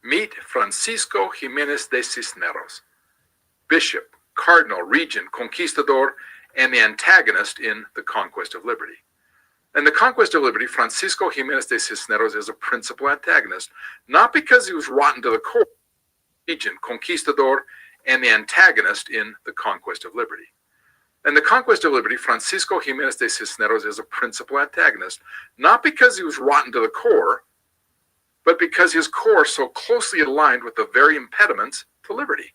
Meet Francisco Jimenez de Cisneros, Bishop, Cardinal, Regent, Conquistador, and the antagonist in The Conquest of Liberty. In The Conquest of Liberty, Francisco Jimenez de Cisneros is a principal antagonist, not because he was rotten to the core, Regent, Conquistador, and the antagonist in The Conquest of Liberty. In The Conquest of Liberty, Francisco Jimenez de Cisneros is a principal antagonist, not because he was rotten to the core, but because his core so closely aligned with the very impediments to liberty.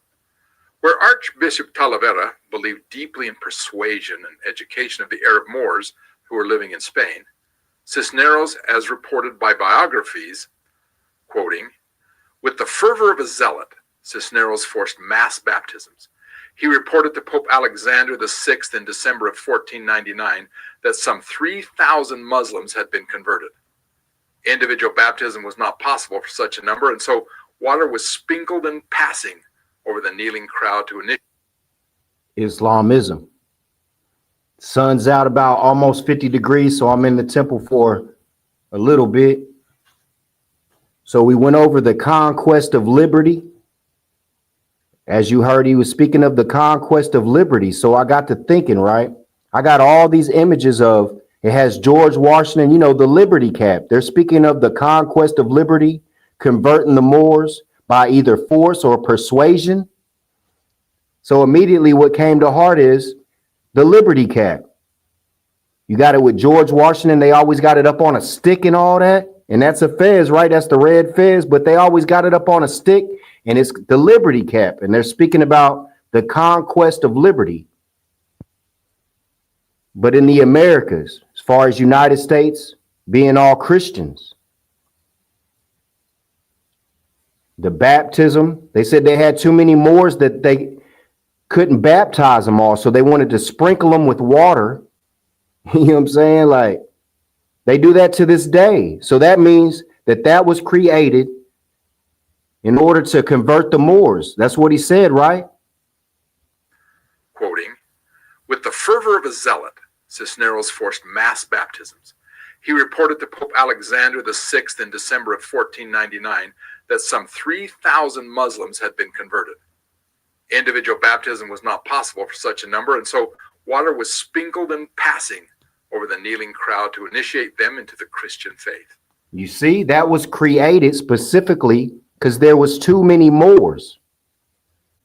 Where Archbishop Talavera believed deeply in persuasion and education of the Arab Moors who were living in Spain, Cisneros, as reported by biographies, quoting, "With the fervor of a zealot, Cisneros forced mass baptisms. He reported to Pope Alexander VI in December of 1499 that some 3,000 Muslims had been converted. Individual baptism was not possible for such a number, and so water was sprinkled in passing over the kneeling crowd to initiate Islamism. Sun's out about almost 50 degrees, so I'm in the temple for a little bit. So we went over the Conquest of Liberty. As you heard, he was speaking of the Conquest of Liberty. So I got to thinking, right? I got all these images of, it has George Washington, you know, the Liberty Cap. They're speaking of the Conquest of Liberty, converting the Moors by either force or persuasion. So immediately what came to heart is the Liberty Cap. You got it with George Washington. They always got it up on a stick and all that. And that's a fez, right? That's the red fez, but they always got it up on a stick, and it's the Liberty Cap. And they're speaking about the Conquest of Liberty. But in the Americas, as far as United States, being all Christians, the baptism, they said they had too many Moors that they couldn't baptize them all. So they wanted to sprinkle them with water. You know what I'm saying? Like, they do that to this day. So that means that that was created in order to convert the Moors. That's what he said, right? Quoting, "With the fervor of a zealot, Cisneros forced mass baptisms. He reported to Pope Alexander VI in December of 1499 that some 3,000 Muslims had been converted. Individual baptism was not possible for such a number, and so water was sprinkled in passing over the kneeling crowd to initiate them into the Christian faith." You see, that was created specifically because there was too many Moors.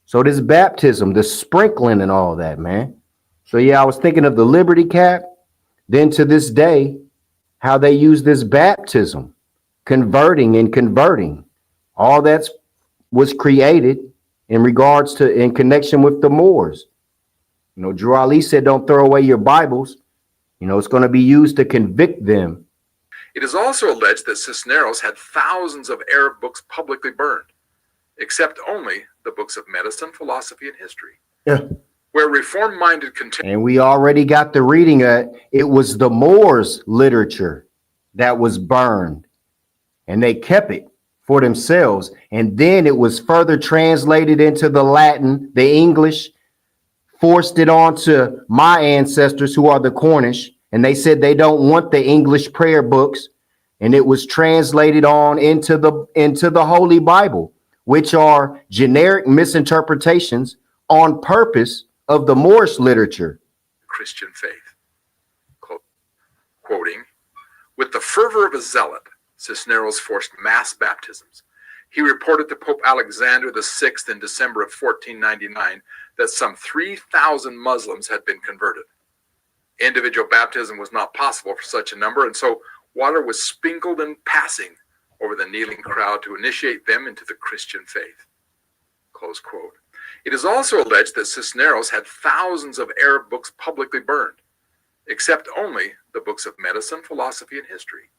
So this baptism, the sprinkling and all that, man. So yeah, I was thinking of the Liberty Cap. Then to this day, how they use this baptism, converting and converting. All that was created in regards to, in connection with the Moors. You know, Drew Ali said, don't throw away your Bibles. You know, it's going to be used to convict them. It is also alleged that Cisneros had thousands of Arab books publicly burned, except only the books of medicine, philosophy, and history. Yeah. Where reform-minded and we already got the reading. It was the Moors' literature that was burned, and they kept it for themselves. And then it was further translated into the Latin, the English, forced it on to my ancestors who are the Cornish, and they said they don't want the English prayer books, and it was translated on into the Holy Bible, which are generic misinterpretations on purpose of the Moorish literature. Christian faith. Quoting, "With the fervor of a zealot, Cisneros forced mass baptisms. He reported to Pope Alexander VI in December of 1499 that some 3,000 Muslims had been converted. Individual baptism was not possible for such a number, and so water was sprinkled in passing over the kneeling crowd to initiate them into the Christian faith." Close quote. It is also alleged that Cisneros had thousands of Arab books publicly burned, except only the books of medicine, philosophy, and history.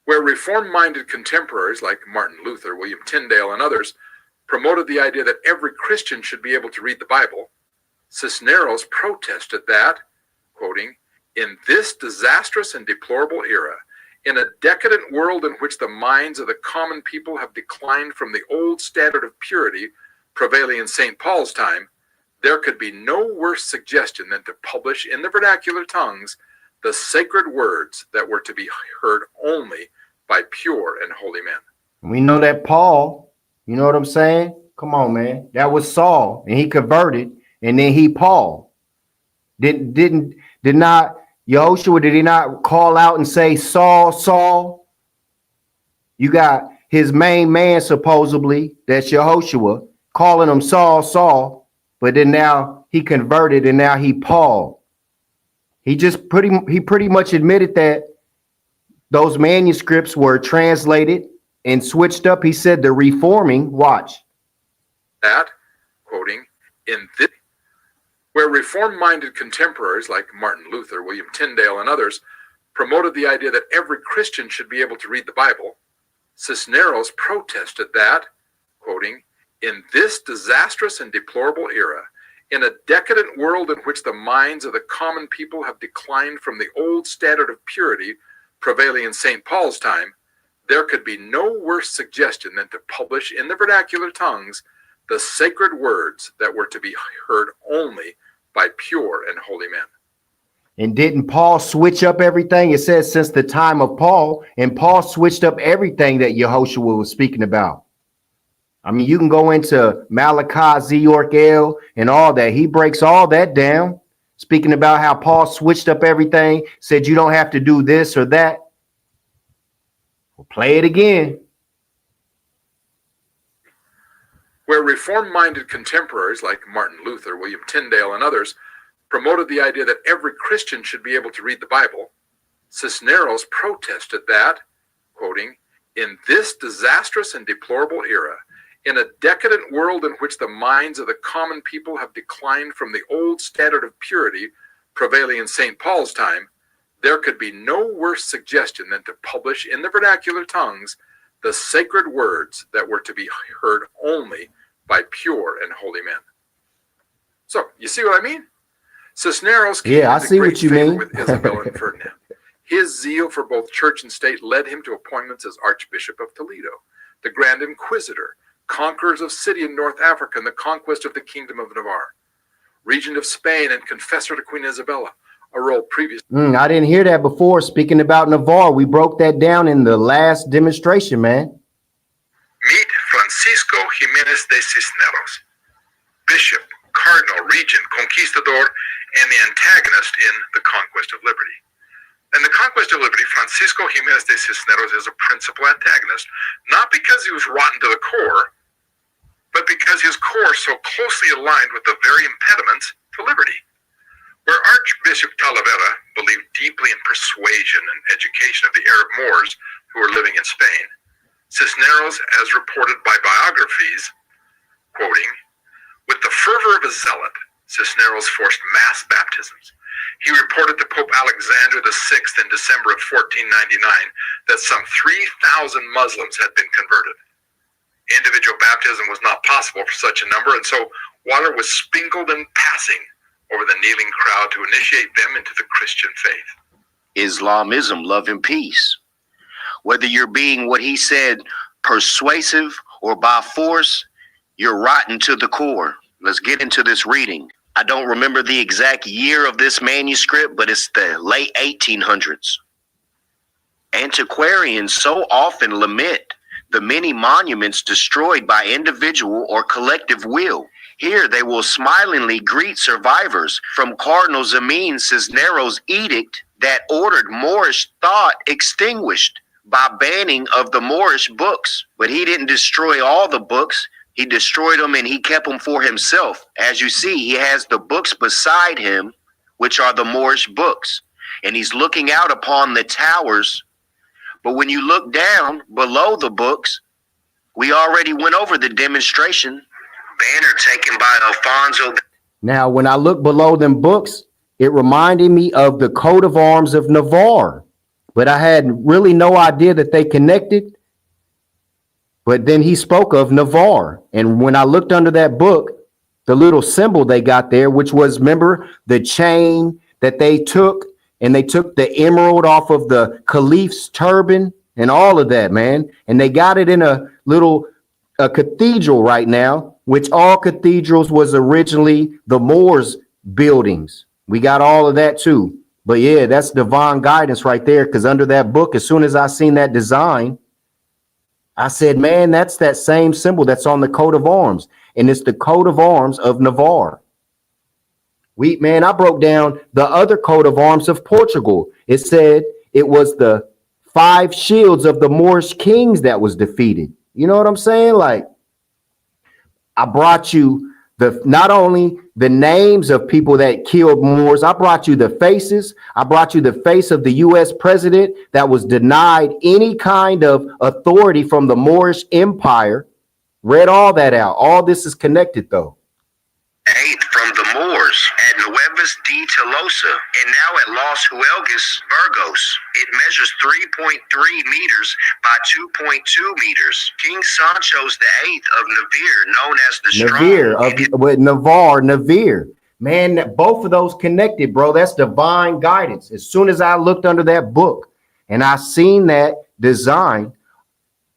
Where reform-minded contemporaries like Martin Luther, William Tyndale, and others promoted the idea that every Christian should be able to read the Bible, Cisneros protested that, quoting, "In this disastrous and deplorable era, in a decadent world in which the minds of the common people have declined from the old standard of purity prevailing in St. Paul's time, there could be no worse suggestion than to publish in the vernacular tongues the sacred words that were to be heard only by pure and holy men." We know that Paul You know what I'm saying? Come on, man. That was Saul, and he converted, and then he Paul. Did not Yehoshua, did he not call out and say, Saul, Saul? You got his main man, supposedly, that's Yehoshua, calling him Saul, Saul, but then now he converted and now he Paul. He pretty much admitted that those manuscripts were translated and switched up. He said the reforming, watch. That, quoting, in this, where reform-minded contemporaries like Martin Luther, William Tyndale, and others promoted the idea that every Christian should be able to read the Bible, Cisneros protested that, quoting, in this disastrous and deplorable era, in a decadent world in which the minds of the common people have declined from the old standard of purity prevailing in St. Paul's time, there could be no worse suggestion than to publish in the vernacular tongues the sacred words that were to be heard only by pure and holy men. And didn't Paul switch up everything? It says since the time of Paul, and Paul switched up everything that Yehoshua was speaking about. I mean, you can go into Malachi, Zeork, and all that. He breaks all that down, speaking about how Paul switched up everything, said you don't have to do this or that. We'll play it again. Where reform-minded contemporaries like Martin Luther, William Tyndale, and others promoted the idea that every Christian should be able to read the Bible, Cisneros protested that, quoting, in this disastrous and deplorable era, in a decadent world in which the minds of the common people have declined from the old standard of purity prevailing in St. Paul's time, there could be no worse suggestion than to publish in the vernacular tongues the sacred words that were to be heard only by pure and holy men. So, you see what I mean? Cisneros came I into see great what you favor mean. with Isabella and Ferdinand. His zeal for both church and state led him to appointments as Archbishop of Toledo, the Grand Inquisitor, conquerors of City in North Africa and the conquest of the Kingdom of Navarre, Regent of Spain and confessor to Queen Isabella, a role previously. I didn't hear that before. Speaking about Navarre, we broke that down in the last demonstration, man. Meet Francisco Jimenez de Cisneros, Bishop, Cardinal, Regent, Conquistador, and the antagonist in the Conquest of Liberty. In the Conquest of Liberty, Francisco Jimenez de Cisneros is a principal antagonist, not because he was rotten to the core, but because his core so closely aligned with the very impediments to liberty. Where Archbishop Talavera believed deeply in persuasion and education of the Arab Moors who were living in Spain, Cisneros, as reported by biographies, quoting, with the fervor of a zealot, Cisneros forced mass baptisms. He reported to Pope Alexander VI in December of 1499 that some 3,000 Muslims had been converted. Individual baptism was not possible for such a number, and so water was sprinkled in passing over the kneeling crowd to initiate them into the Christian faith. Islamism, love and peace. Whether you're being what he said, persuasive or by force, you're rotten to the core. Let's get into this reading. I don't remember the exact year of this manuscript, but it's the late 1800s. Antiquarians so often lament the many monuments destroyed by individual or collective will. Here they will smilingly greet survivors from Cardinal Zamin Cisneros' edict that ordered Moorish thought extinguished by banning of the Moorish books. But he didn't destroy all the books. He destroyed them and he kept them for himself. As you see, he has the books beside him, which are the Moorish books. And he's looking out upon the towers. But when you look down below the books, we already went over the demonstration. Banner taken by Alfonso. Now, when I look below them books, it reminded me of the coat of arms of Navarre, but I had really no idea that they connected. But then he spoke of Navarre. And when I looked under that book, the little symbol they got there, which was, remember, the chain that they took, and they took the emerald off of the caliph's turban and all of that, man. And they got it in a little cathedral right now, which all cathedrals was originally the Moors buildings. We got all of that too. But yeah, that's divine guidance right there. Because under that book, as soon as I seen that design, I said, man, that's that same symbol that's on the coat of arms. And it's the coat of arms of Navarre. I broke down the other coat of arms of Portugal. It said it was the 5 shields of the Moorish kings that was defeated. You know what I'm saying? Like, I brought you not only the names of people that killed Moors, I brought you the faces. I brought you the face of the U.S. president that was denied any kind of authority from the Moorish Empire. Read all that out. All this is connected, though. 8th from the Moors at Nuevas de Tolosa and now at Los Huelgas, Burgos. It measures 3.3 meters by 2.2 meters. King Sancho's the 8th of Navarre, known as the Strong. Navarre. Man, both of those connected, bro. That's divine guidance. As soon as I looked under that book and I seen that design,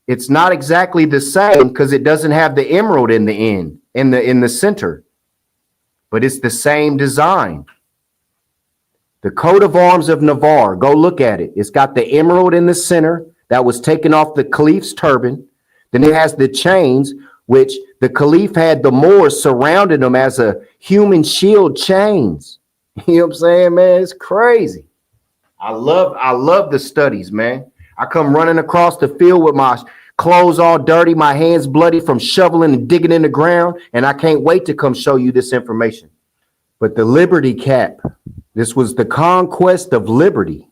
it's not exactly the same because it doesn't have the emerald in the end, in the center. But it's the same design. The coat of arms of Navarre, go look at it. It's got the emerald in the center that was taken off the caliph's turban. Then it has the chains, which the caliph had the Moors surrounding them as a human shield chains. You know what I'm saying, man? It's crazy. I love the studies, man. I come running across the field with my clothes all dirty, my hands bloody from shoveling and digging in the ground, and I can't wait to come show you this information. But the Liberty Cap, this was the Conquest of Liberty.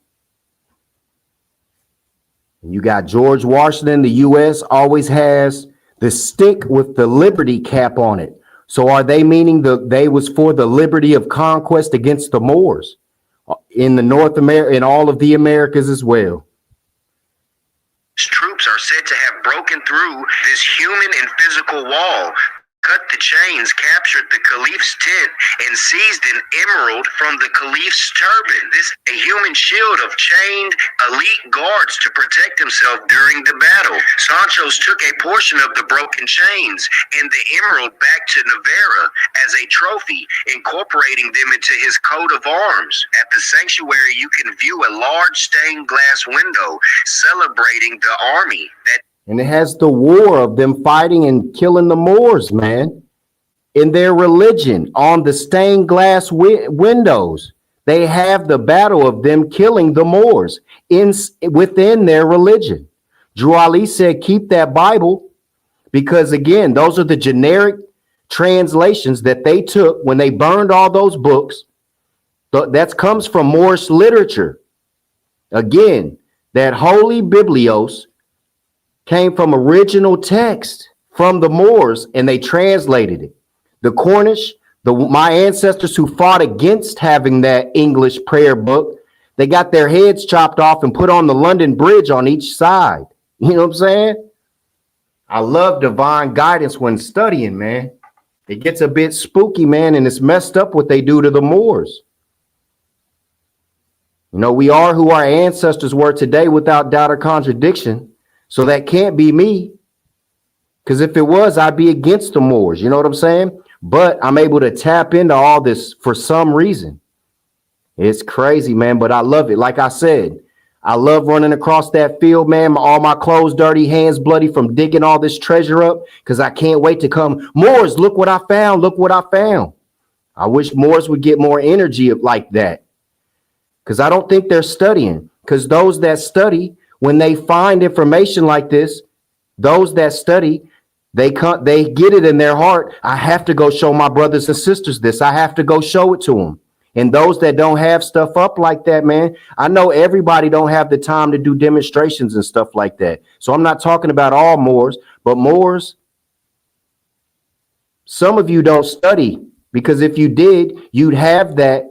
You got George Washington, the U.S. always has the stick with the Liberty Cap on it. So are they meaning they was for the liberty of conquest against the Moors in the North America, in all of the Americas as well? Troops are said to have broken through this human and physical wall, cut the chains, captured the caliph's tent, and seized an emerald from the caliph's turban. This a human shield of chained elite guards to protect himself during the battle. Sancho's took a portion of the broken chains and the emerald back to Navarre as a trophy, incorporating them into his coat of arms. At the sanctuary, you can view a large stained glass window celebrating the army that. And it has the war of them fighting and killing the Moors, man, in their religion on the stained glass windows. They have the battle of them killing the Moors within their religion. Drew Ali said, keep that Bible, because, again, those are the generic translations that they took when they burned all those books. That comes from Moorish literature. Again, that holy Biblios came from original text from the Moors, and they translated it. The Cornish, my ancestors who fought against having that English prayer book, they got their heads chopped off and put on the London Bridge on each side. You know what I'm saying? I love divine guidance when studying, man. It gets a bit spooky, man, and it's messed up what they do to the Moors. You know, we are who our ancestors were today without doubt or contradiction. So that can't be me, because if it was, I'd be against the Moors. You know what I'm saying? But I'm able to tap into all this for some reason. It's crazy, man, but I love it. Like I said, I love running across that field, man. All my clothes dirty, hands bloody from digging all this treasure up, because I can't wait to come. Moors, look what I found. Look what I found. I wish Moors would get more energy like that, because I don't think they're studying, because those that study, when they find information like this, those that study, they get it in their heart. I have to go show my brothers and sisters this. I have to go show it to them. And those that don't have stuff up like that, man, I know everybody don't have the time to do demonstrations and stuff like that. So I'm not talking about all Moors, but Moors, some of you don't study, because if you did, you'd have that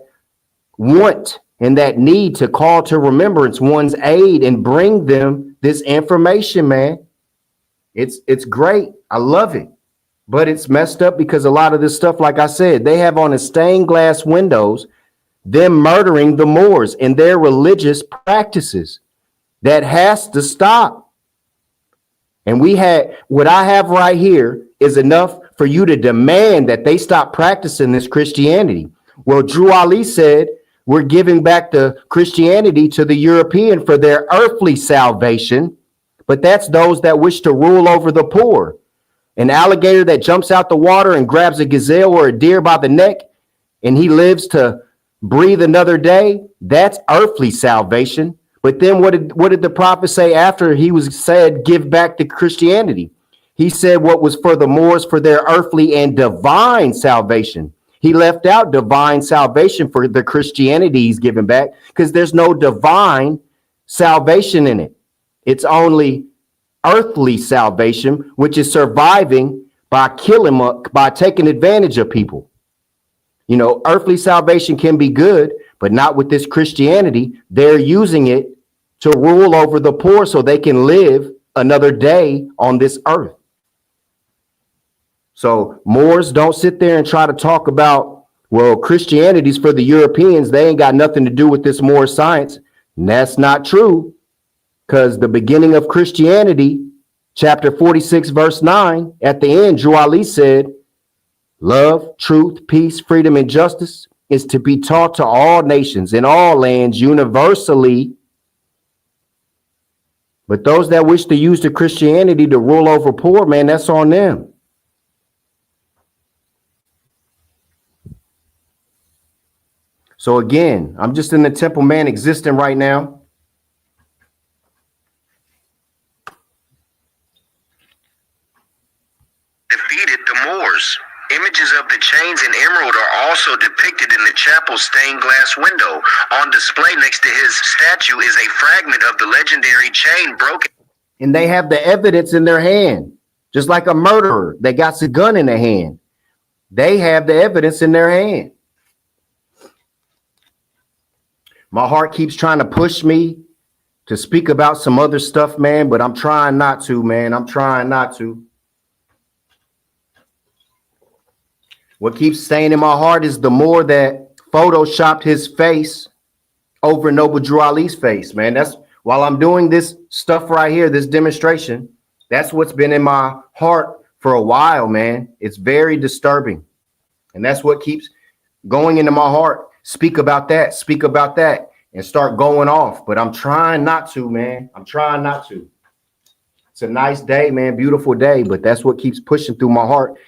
want and that need to call to remembrance one's aid and bring them this information, man. It's great. I love it. But it's messed up because a lot of this stuff, like I said, they have on the stained glass windows them murdering the Moors and their religious practices. That has to stop. And what I have right here is enough for you to demand that they stop practicing this Christianity. Well, Drew Ali said, we're giving back the Christianity to the European for their earthly salvation, but that's those that wish to rule over the poor. An alligator that jumps out the water and grabs a gazelle or a deer by the neck, and he lives to breathe another day, that's earthly salvation. But then what did the prophet say after he was said, give back to Christianity? He said what was for the Moors for their earthly and divine salvation. He left out divine salvation for the Christianity he's given back because there's no divine salvation in it. It's only earthly salvation, which is surviving by killing, by taking advantage of people. You know, earthly salvation can be good, but not with this Christianity. They're using it to rule over the poor so they can live another day on this earth. So Moors, don't sit there and try to talk about, well, Christianity's for the Europeans. They ain't got nothing to do with this Moor science. And that's not true, because the beginning of Christianity, chapter 46, verse 9, at the end, Drew Ali said, love, truth, peace, freedom, and justice is to be taught to all nations in all lands universally. But those that wish to use the Christianity to rule over poor, man, that's on them. So again, I'm just in the temple, man, existing right now. Defeated the Moors. Images of the chains and emerald are also depicted in the chapel's stained glass window. On display next to his statue is a fragment of the legendary chain broken. And they have the evidence in their hand, just like a murderer that got a gun in their hand. They have the evidence in their hand. My heart keeps trying to push me to speak about some other stuff, man, but I'm trying not to, man. I'm trying not to. What keeps staying in my heart is the more that photoshopped his face over Noble Drew Ali's face, man. That's while I'm doing this stuff right here, this demonstration, that's what's been in my heart for a while, man. It's very disturbing. And that's what keeps going into my heart. Speak about that, and start going off. But I'm trying not to, man. I'm trying not to. It's a nice day, man. Beautiful day. But that's what keeps pushing through my heart.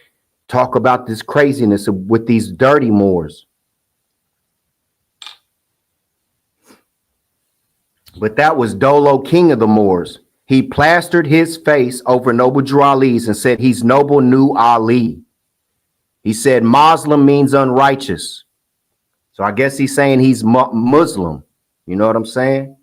Talk about this craziness with these dirty Moors. But that was Dolo, king of the Moors. He plastered his face over Noble Drew Ali's and said he's Noble New Ali. He said Muslim means unrighteous. So I guess he's saying he's Muslim. You know what I'm saying?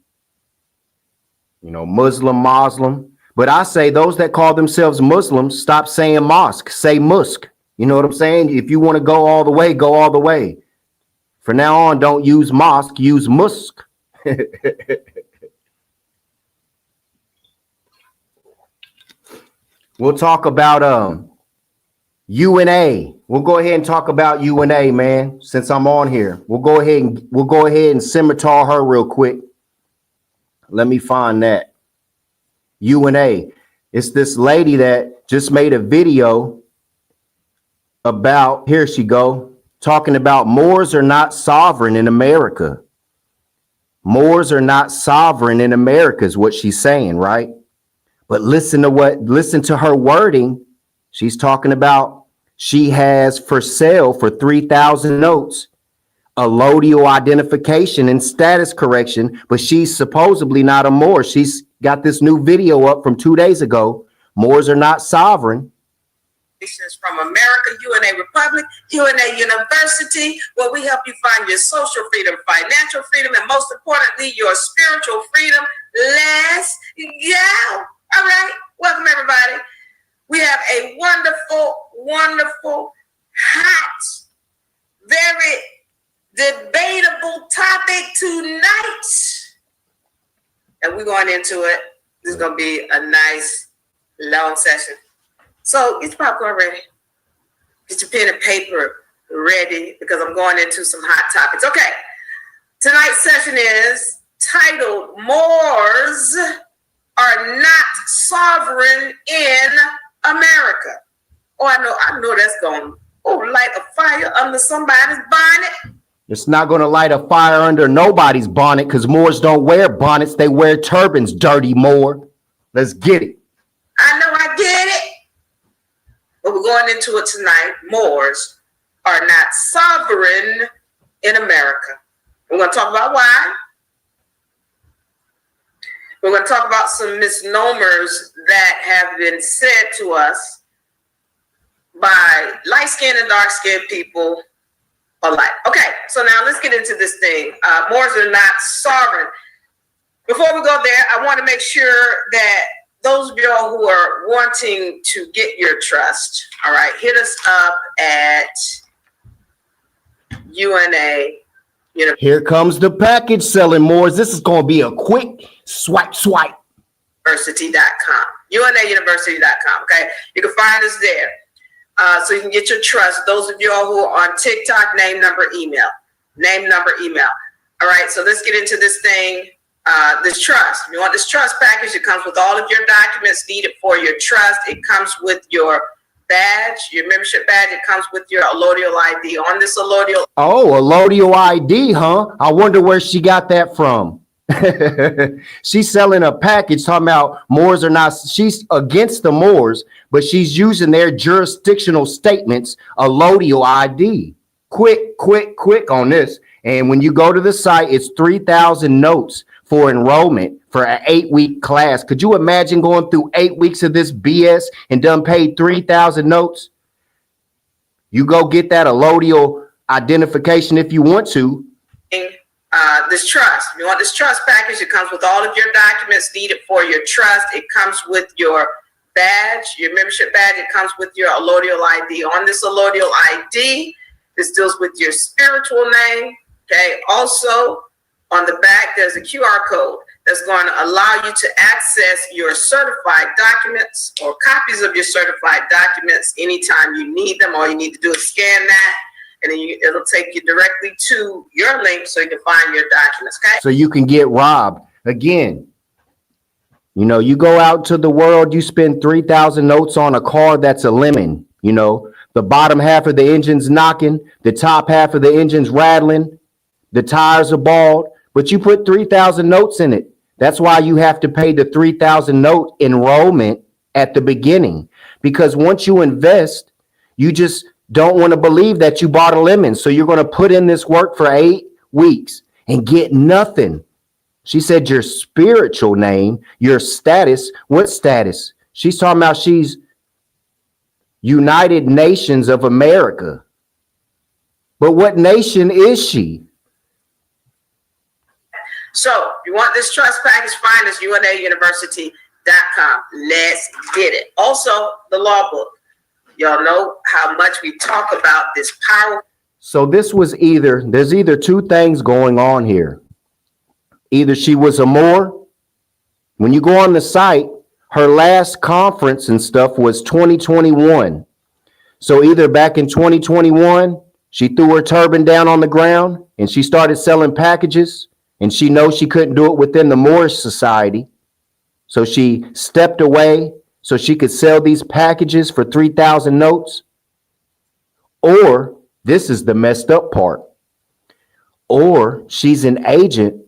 You know, Muslim. But I say those that call themselves Muslims, stop saying mosque, say musk. You know what I'm saying? If you want to go all the way, go all the way. From now on, don't use mosque, use musk. We'll talk about UNA. We'll go ahead and talk about UNA, man. Since I'm on here, we'll go ahead and scimitar her real quick. Let me find that. UNA. It's this lady that just made a video about, here she go, talking about Moors are not sovereign in America. Moors are not sovereign in America is what she's saying, right? But listen to her wording. She's talking about she has for sale for 3,000 notes a Lodio identification and status correction, but she's supposedly not a Moor. She's got this new video up from 2 days ago. Moors are not sovereign. From America, UNA Republic, UNA University, where we help you find your social freedom, financial freedom, and most importantly, your spiritual freedom. Let's go. All right. Welcome, everybody. We have a wonderful, wonderful, hot, very debatable topic tonight. And we're going into it. This is going to be a nice, long session. So get your popcorn ready. Get your pen and paper ready because I'm going into some hot topics. Okay. Tonight's session is titled Moors Are Not Sovereign in America. Oh, I know that's going to light a fire under somebody's bonnet. It's not going to light a fire under nobody's bonnet because Moors don't wear bonnets. They wear turbans, dirty Moor. Let's get it. I know I get it. But we're going into it tonight. Moors are not sovereign in America. We're going to talk about why. We're going to talk about some misnomers that have been said to us by light-skinned and dark-skinned people alike. Okay, so now let's get into this thing. Moors are not sovereign. Before we go there, I want to make sure that those of y'all who are wanting to get your trust, all right, hit us up at UNA. Here comes the package selling, Moors. This is going to be a quick swipe. University.com. UNAuniversity.com. Okay, you can find us there. So you can get your trust. Those of y'all who are on TikTok, name, number, email. All right, so let's get into this thing. This trust. You want this trust package? It comes with all of your documents needed for your trust. It comes with your badge, your membership badge. It comes with your allodial ID. On this allodial. Oh, allodial ID, huh? I wonder where she got that from. She's selling a package talking about Moors are not, she's against the Moors, but she's using their jurisdictional statements, allodial ID. Quick on this. And when you go to the site, it's 3,000 notes for enrollment for an 8-week class. Could you imagine going through 8 weeks of this BS and done paid 3,000 notes? You go get that allodial identification if you want to. This trust. You want this trust package? It comes with all of your documents needed for your trust. It comes with your badge, your membership badge. It comes with your allodial ID. On this allodial ID, this deals with your spiritual name. Okay. Also, on the back, there's a QR code that's going to allow you to access your certified documents or copies of your certified documents anytime you need them. All you need to do is scan that, and then it'll take you directly to your link so you can find your documents. Okay. So you can get robbed. Again, you know, you go out to the world, you spend 3,000 notes on a car that's a lemon. You know, the bottom half of the engine's knocking, the top half of the engine's rattling, the tires are bald. But you put 3,000 notes in it. That's why you have to pay the 3,000 note enrollment at the beginning. Because once you invest, you just don't want to believe that you bought a lemon. So you're going to put in this work for 8 weeks and get nothing. She said your spiritual name, your status. What status? She's talking about she's United Nations of America. But what nation is she? So, you want this trust package, find us, UNAuniversity.com. Let's get it. Also, the law book. Y'all know how much we talk about this power. So this was there's either two things going on here. Either she was a Moor. When you go on the site, her last conference and stuff was 2021. So either back in 2021, she threw her turban down on the ground and she started selling packages. And she knows she couldn't do it within the Moorish society. So she stepped away so she could sell these packages for 3,000 notes. Or, this is the messed up part, or she's an agent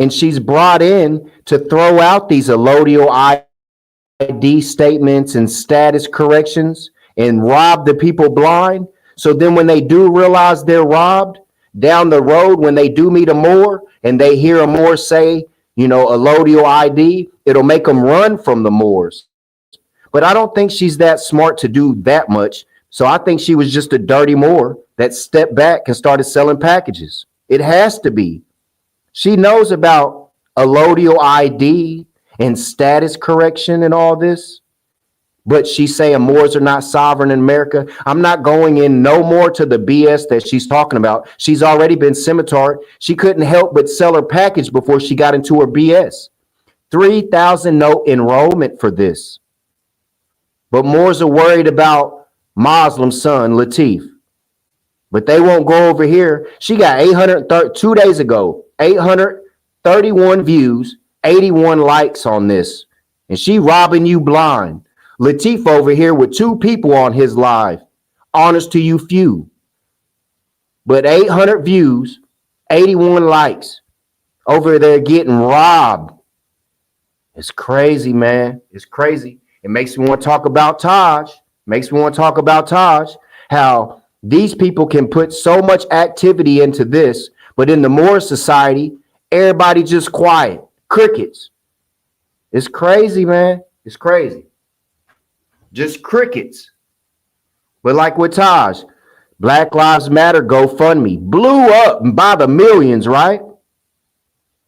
and she's brought in to throw out these allodial ID statements and status corrections and rob the people blind. So then when they do realize they're robbed, down the road, when they do meet a Moor and they hear a Moor say, you know, allodial ID, it'll make them run from the Moors. But I don't think she's that smart to do that much. So I think she was just a dirty Moor that stepped back and started selling packages. It has to be. She knows about allodial ID and status correction and all this. But she's saying Moors are not sovereign in America. I'm not going in no more to the BS that she's talking about. She's already been scimitarred. She couldn't help but sell her package before she got into her BS. 3,000 note enrollment for this. But Moors are worried about Muslim son, Latif. But they won't go over here. She got 2 days ago, 831 views, 81 likes on this. And she robbing you blind. Latif over here with 2 people on his live. Honest to you few. But 800 views, 81 likes. Over there getting robbed. It's crazy, man. It's crazy. It makes me want to talk about Taj. Makes me want to talk about Taj, how these people can put so much activity into this, but in the Moore society, everybody just quiet. Crickets. It's crazy, man. It's crazy. Just crickets. But like with Taj, Black Lives Matter GoFundMe blew up by the millions, right?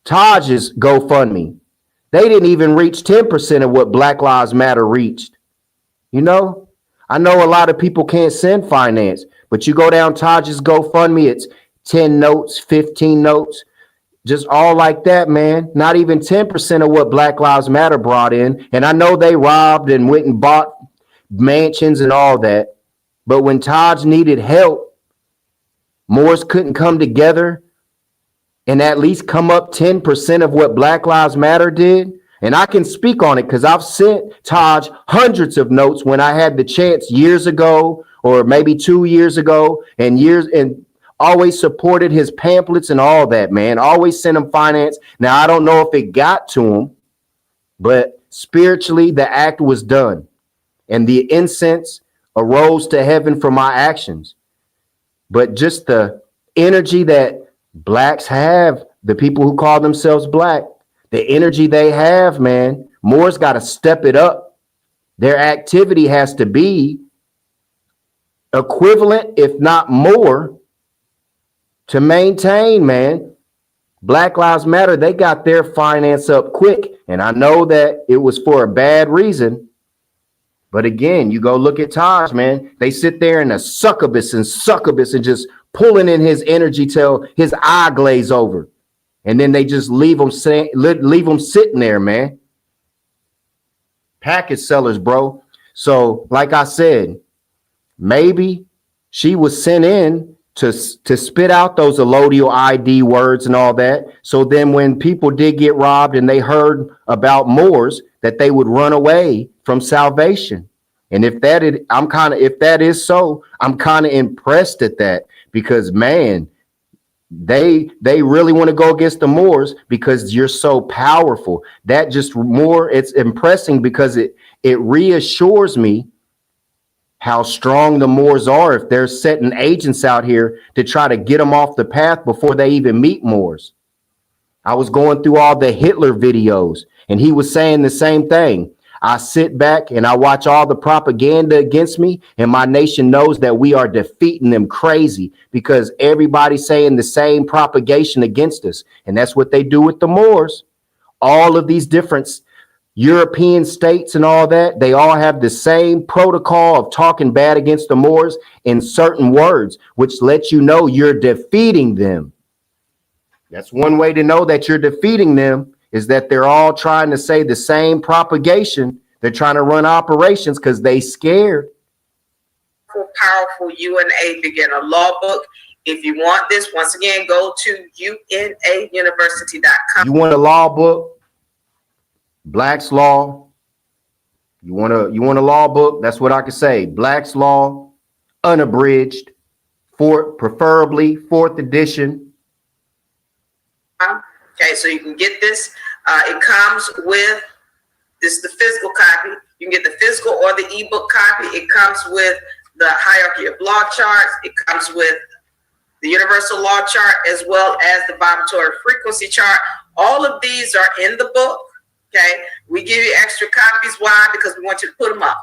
Taj's GoFundMe, they didn't even reach 10% of what Black Lives Matter reached. You know, I know a lot of people can't send finance, but you go down Taj's GoFundMe, it's 10 notes, 15 notes, just all like that, man. Not even 10% of what Black Lives Matter brought in. And I know they robbed and went and bought mansions and all that. But when Taj needed help, Moors couldn't come together and at least come up 10% of what Black Lives Matter did. And I can speak on it because I've sent Taj hundreds of notes when I had the chance years ago, or maybe 2 years ago, and always supported his pamphlets and all that, man. Always sent him finance. Now, I don't know if it got to him, but spiritually, the act was done. And the incense arose to heaven for my actions. But just the energy that blacks have, the people who call themselves black, the energy they have, man, Moore's got to step it up. Their activity has to be equivalent, if not more, to maintain, man. Black Lives Matter, they got their finance up quick. And I know that it was for a bad reason. But again, you go look at Taj, man. They sit there in a succubus and just pulling in his energy till his eye glaze over. And then they just leave him sitting there, man. Package sellers, bro. So like I said, maybe she was sent in to spit out those allodial ID words and all that. So then when people did get robbed and they heard about Moors, that they would run away from salvation. And if that is so, I'm kind of impressed at that, because man, they really want to go against the Moors because you're so powerful. That just more, it's impressing because it reassures me how strong the Moors are if they're setting agents out here to try to get them off the path before they even meet Moors. I was going through all the Hitler videos and he was saying the same thing. I sit back and I watch all the propaganda against me, and my nation knows that we are defeating them crazy because everybody's saying the same propagation against us. And that's what they do with the Moors. All of these different European states and all that, they all have the same protocol of talking bad against the Moors in certain words, which lets you know you're defeating them. That's one way to know that you're defeating them, is that they're all trying to say the same propagation. They're trying to run operations because they scared. Powerful UNA beginner law book. If you want this, once again, go to unauniversity.com. You want a law book? Black's Law. You want a law book? That's what I can say. Black's Law, unabridged, preferably 4th edition. Okay, so you can get this. It comes with this, the physical copy. You can get the physical or the ebook copy. It comes with the hierarchy of law charts. It comes with the universal law chart as well as the vibratory frequency chart. All of these are in the book. Okay, we give you extra copies. Why? Because we want you to put them up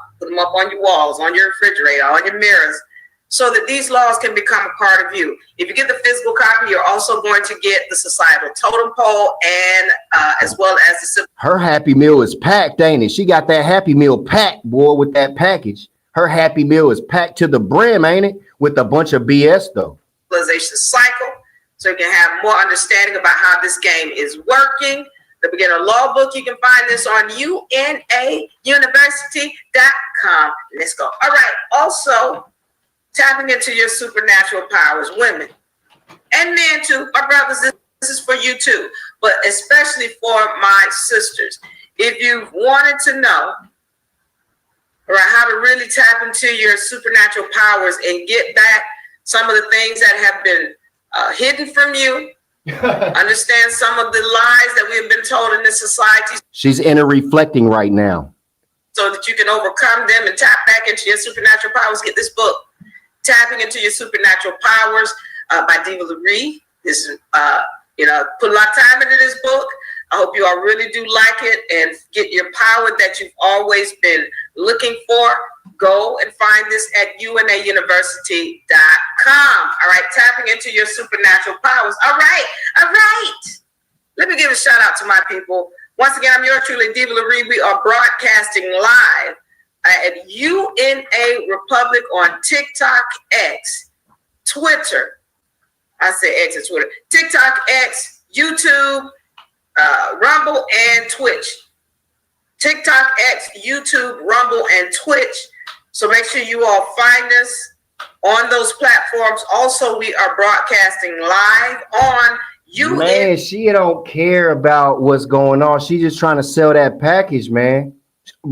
on your walls, on your refrigerator, on your mirrors, so that these laws can become a part of you. If you get the physical copy, you're also going to get the societal totem pole and as well as the... Her Happy Meal is packed, ain't it? She got that Happy Meal packed, boy, with that package. Her Happy Meal is packed to the brim, ain't it? With a bunch of BS, though. Civilization cycle, so you can have more understanding about how this game is working. The beginner law book, you can find this on unauniversity.com. Let's go. All right, also... tapping into your supernatural powers, women and men too. My brothers, this is for you too, but especially for my sisters. If you've wanted to know how to really tap into your supernatural powers and get back some of the things that have been hidden from you, Understand some of the lies that we have been told in this society She's inner reflecting right now. so that you can overcome them and tap back into your supernatural powers. Get this book, Tapping Into Your Supernatural Powers by Diva Laree. This is, put a lot of time into this book. I hope you all really do like it and get your power that you've always been looking for. Go and find this at unauniversity.com. All right, tapping into your supernatural powers. All right. Let me give a shout out to my people. Once again, I'm yours truly, Diva Laree. We are broadcasting live at UNA Republic on TikTok, X, Twitter. I say X and Twitter. TikTok, X, YouTube, Rumble, and Twitch. TikTok, X, YouTube, Rumble, and Twitch. So make sure you all find us on those platforms. Also, we are broadcasting live on YouTube. Man, she don't care about what's going on. She's just trying to sell that package, man.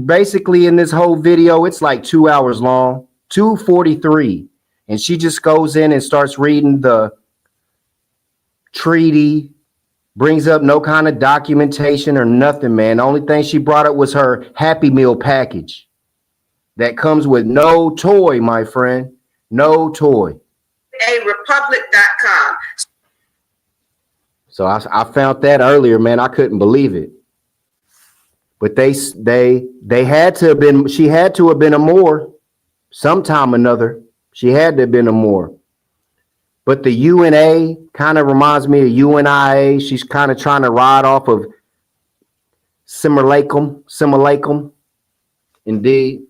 Basically, in this whole video, it's like 2 hours long, 2:43. And she just goes in and starts reading the treaty, brings up no kind of documentation or nothing, man. The only thing she brought up was her Happy Meal package that comes with no toy, my friend. No toy. Republic.com. So I found that earlier, man. I couldn't believe it. But they had to have been, she had to have been a Moor sometime or another. She had to have been a Moor. But the UNA kind of reminds me of UNIA. She's kind of trying to ride off of simulacrum. Indeed.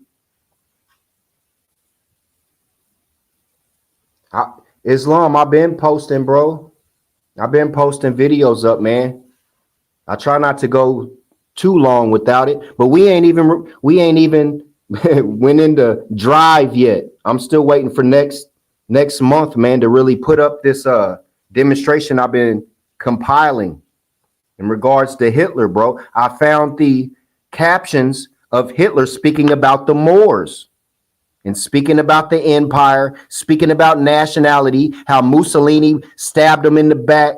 Islam, I've been posting, bro. I've been posting videos up, man. I try not to go too long without it, but we ain't even went into drive yet. I'm still waiting for next month, man, to really put up this demonstration I've been compiling in regards to Hitler, bro. I found the captions of Hitler speaking about the Moors and speaking about the empire, speaking about nationality, how Mussolini stabbed him in the back,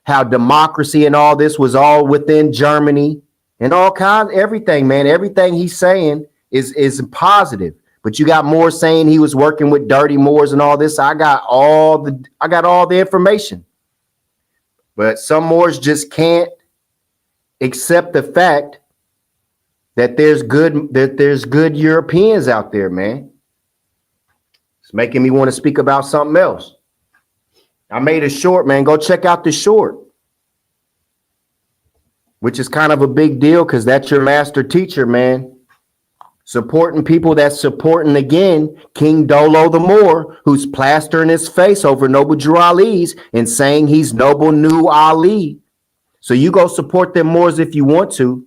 how democracy and all this was all within Germany and all kinds, everything, man. Everything he's saying is positive. But you got Moors saying he was working with dirty Moors and all this. I got all the information. But some Moors just can't accept the fact that there's good Europeans out there, man. It's making me want to speak about something else. I made a short, man. Go check out the short, which is kind of a big deal because that's your master teacher, man. Supporting people that's supporting, again, King Dolo the Moor, who's plastering his face over Noble Drew Ali's and saying he's Noble New Ali. So you go support them Moors if you want to.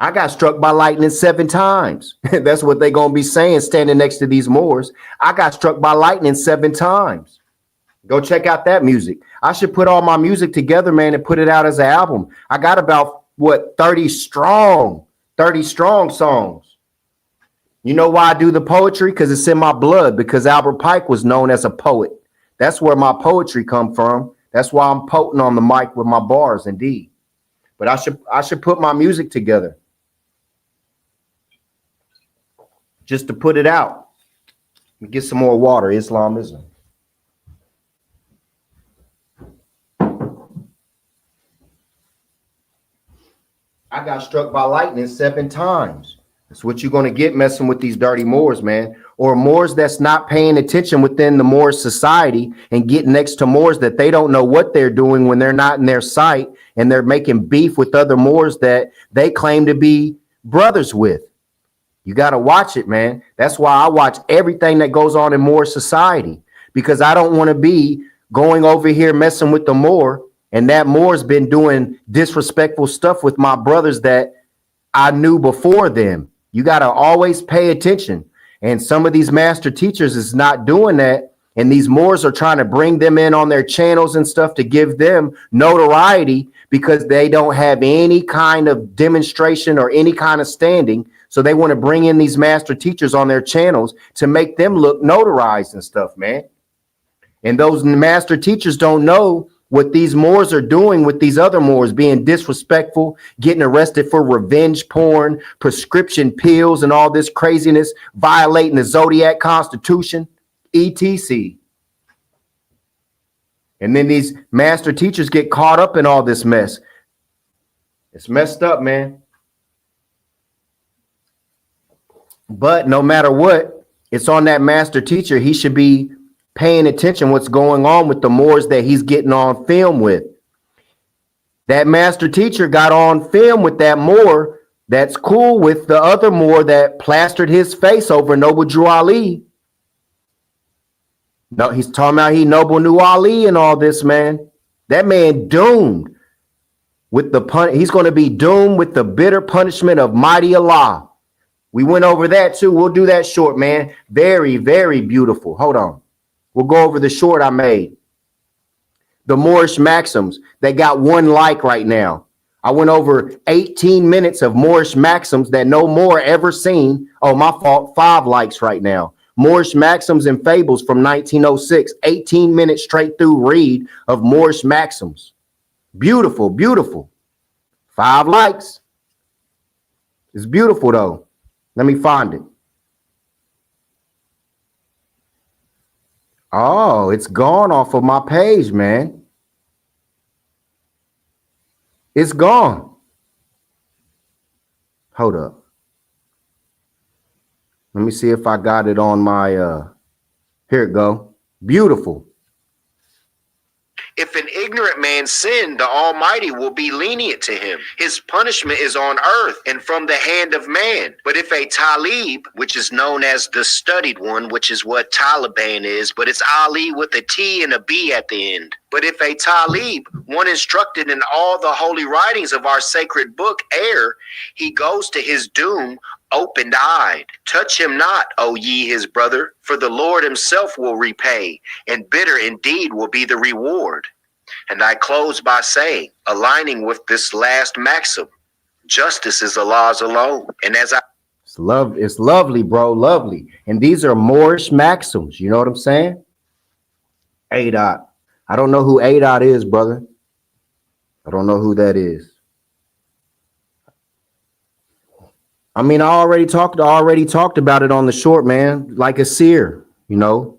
I got struck by lightning 7 times. That's what they're going to be saying standing next to these Moors. I got struck by lightning 7 times. Go check out that music. I should put all my music together, man, and put it out as an album. I got about, 30 strong songs. You know why I do the poetry? Because it's in my blood, because Albert Pike was known as a poet. That's where my poetry come from. That's why I'm potent on the mic with my bars, indeed. But I should put my music together just to put it out. Let me get some more water. Islamism. I got struck by lightning 7 times. That's what you're going to get messing with these dirty Moors, man. Or Moors that's not paying attention within the Moor society and getting next to Moors that they don't know what they're doing when they're not in their sight, and they're making beef with other Moors that they claim to be brothers with. You got to watch it, man. That's why I watch everything that goes on in Moor society, because I don't want to be going over here messing with the Moor, and that Moor's been doing disrespectful stuff with my brothers that I knew before them. You got to always pay attention. And some of these master teachers is not doing that. And these Moors are trying to bring them in on their channels and stuff to give them notoriety because they don't have any kind of demonstration or any kind of standing. So they want to bring in these master teachers on their channels to make them look notarized and stuff, man. And those master teachers don't know what these Moors are doing with these other Moors, being disrespectful, getting arrested for revenge porn, prescription pills, and all this craziness, violating the Zodiac Constitution, etc. And then these master teachers get caught up in all this mess. It's messed up, man. But no matter what, it's on that master teacher. He should be paying attention what's going on with the Moors that he's getting on film with. That master teacher got on film with that Moor that's cool with the other Moor that plastered his face over Noble Drew Ali. No, he's talking about he Noble knew Ali and all this, man. That man doomed with the he's going to be doomed with the bitter punishment of mighty Allah. We went over that too. We'll do that short, man. Very, very beautiful. Hold on. We'll go over the short I made. The Moorish maxims. They got 1 like right now. I went over 18 minutes of Moorish maxims that no Moor ever seen. Oh, my fault. 5 likes right now. Moorish maxims and fables from 1906. 18 minutes straight through read of Moorish maxims. Beautiful, beautiful. 5 likes. It's beautiful though. Let me find it. Oh, it's gone off of my page, man. It's gone. Hold up. Let me see if I got it on my, here it go. Beautiful. If an ignorant man sin, the Almighty will be lenient to him. His punishment is on earth and from the hand of man. But if a talib, which is known as the studied one, which is what Taliban is, but it's Ali with a T and a B at the end. But if a talib, one instructed in all the holy writings of our sacred book, err, he goes to his doom open-eyed. Touch him not, O ye his brother, for the Lord himself will repay, and bitter indeed will be the reward. And I close by saying, aligning with this last maxim, justice is Allah's alone. And as I It's lovely, bro, lovely. And these are Moorish maxims, you know what I'm saying? A-Dot. I don't know who A-Dot is, brother. I don't know who that is. I mean, I already talked about it on the short, man. Like a seer, you know.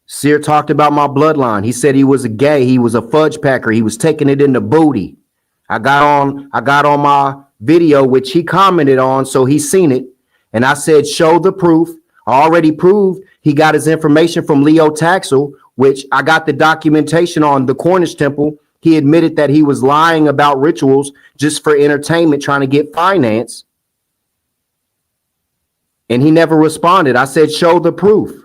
Seer talked about my bloodline. He said he was a gay. He was a fudge packer. He was taking it in the booty. I got on my video, which he commented on, so he's seen it. And I said, show the proof. I already proved he got his information from Leo Taxel, which I got the documentation on the Cornish Temple. He admitted that he was lying about rituals just for entertainment, trying to get finance. And he never responded. I said, show the proof.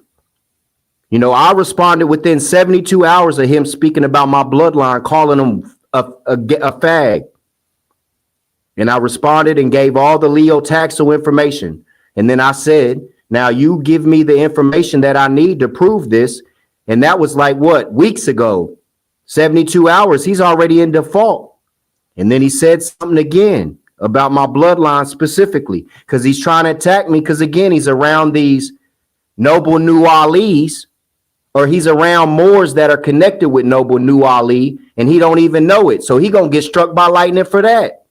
You know, I responded within 72 hours of him speaking about my bloodline, calling him a fag. And I responded and gave all the Leo Taxel information. And then I said, now you give me the information that I need to prove this. And that was like, what, weeks ago, 72 hours. He's already in default. And then he said something again about my bloodline specifically, because he's trying to attack me. Because again, he's around these Noble New Alis, or he's around Moors that are connected with Noble New Ali, and he don't even know it. So he gonna get struck by lightning for that,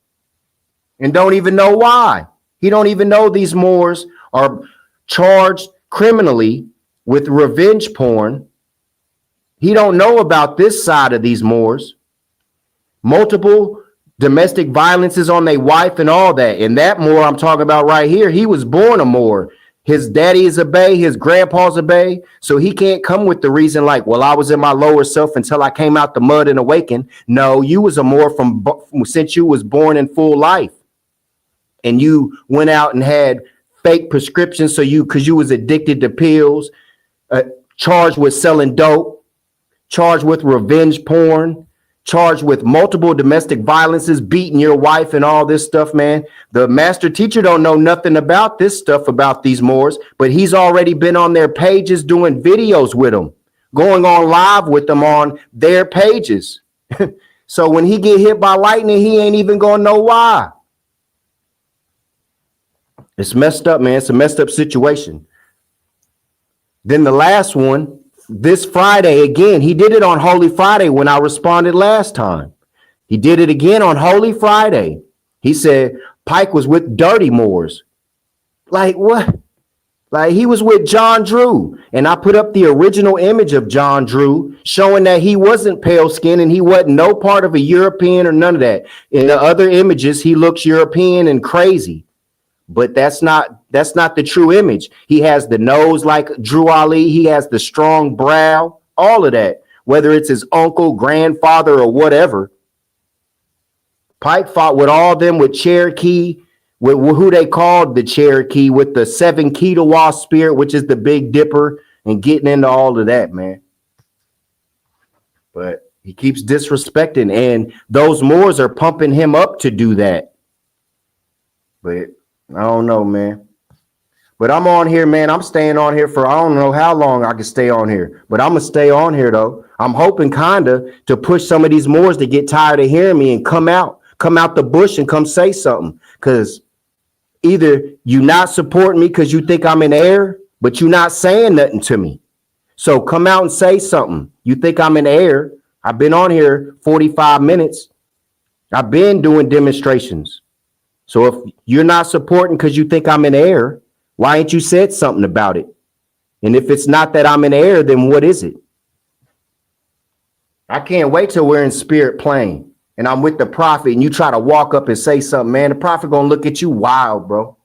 and don't even know why. He don't even know these Moors are charged criminally with revenge porn. He don't know about this side of these Moors. Multiple domestic violences on their wife and all that. And that Moor I'm talking about right here, he was born a Moor. His daddy is a Bey, his grandpa's a Bey. So he can't come with the reason like, well, I was in my lower self until I came out the mud and awakened. No, you was a Moor from since you was born in full life. And you went out and had fake prescriptions because you was addicted to pills, charged with selling dope, charged with revenge porn, charged with multiple domestic violences, beating your wife and all this stuff, man. The master teacher don't know nothing about this stuff about these Moors, but he's already been on their pages doing videos with them, going on live with them on their pages. So when he get hit by lightning, he ain't even gonna know why. It's messed up, man. It's a messed up situation. Then the last one, this Friday again. He did it on Holy Friday when I responded last time. He did it again on Holy Friday. He said Pike was with Dirty Moors. Like what? Like he was with John Drew. And I put up the original image of John Drew showing that he wasn't pale skinned and he wasn't no part of a European or none of that. In the other images, he looks European and crazy. But that's not the true image. He has the nose like Drew Ali. He has the strong brow, all of that, whether it's his uncle, grandfather, or whatever. Pike fought with all of them, with Cherokee, with who they called the Cherokee, with the 7 Ketawa spirit, which is the Big Dipper, and getting into all of that, man. But he keeps disrespecting, and those Moors are pumping him up to do that. But I don't know, man. But I'm on here, man. I'm staying on here for I don't know how long I can stay on here. But I'm going to stay on here, though. I'm hoping kind of to push some of these Moors to get tired of hearing me and come out the bush and come say something. Because either you not supporting me because you think I'm in error, but you're not saying nothing to me. So come out and say something. You think I'm in error. I've been on here 45 minutes. I've been doing demonstrations. So if you're not supporting because you think I'm in error, why ain't you said something about it? And if it's not that I'm in error, then what is it? I can't wait till we're in spirit plane and I'm with the prophet and you try to walk up and say something, man. The prophet gonna look at you wild, bro.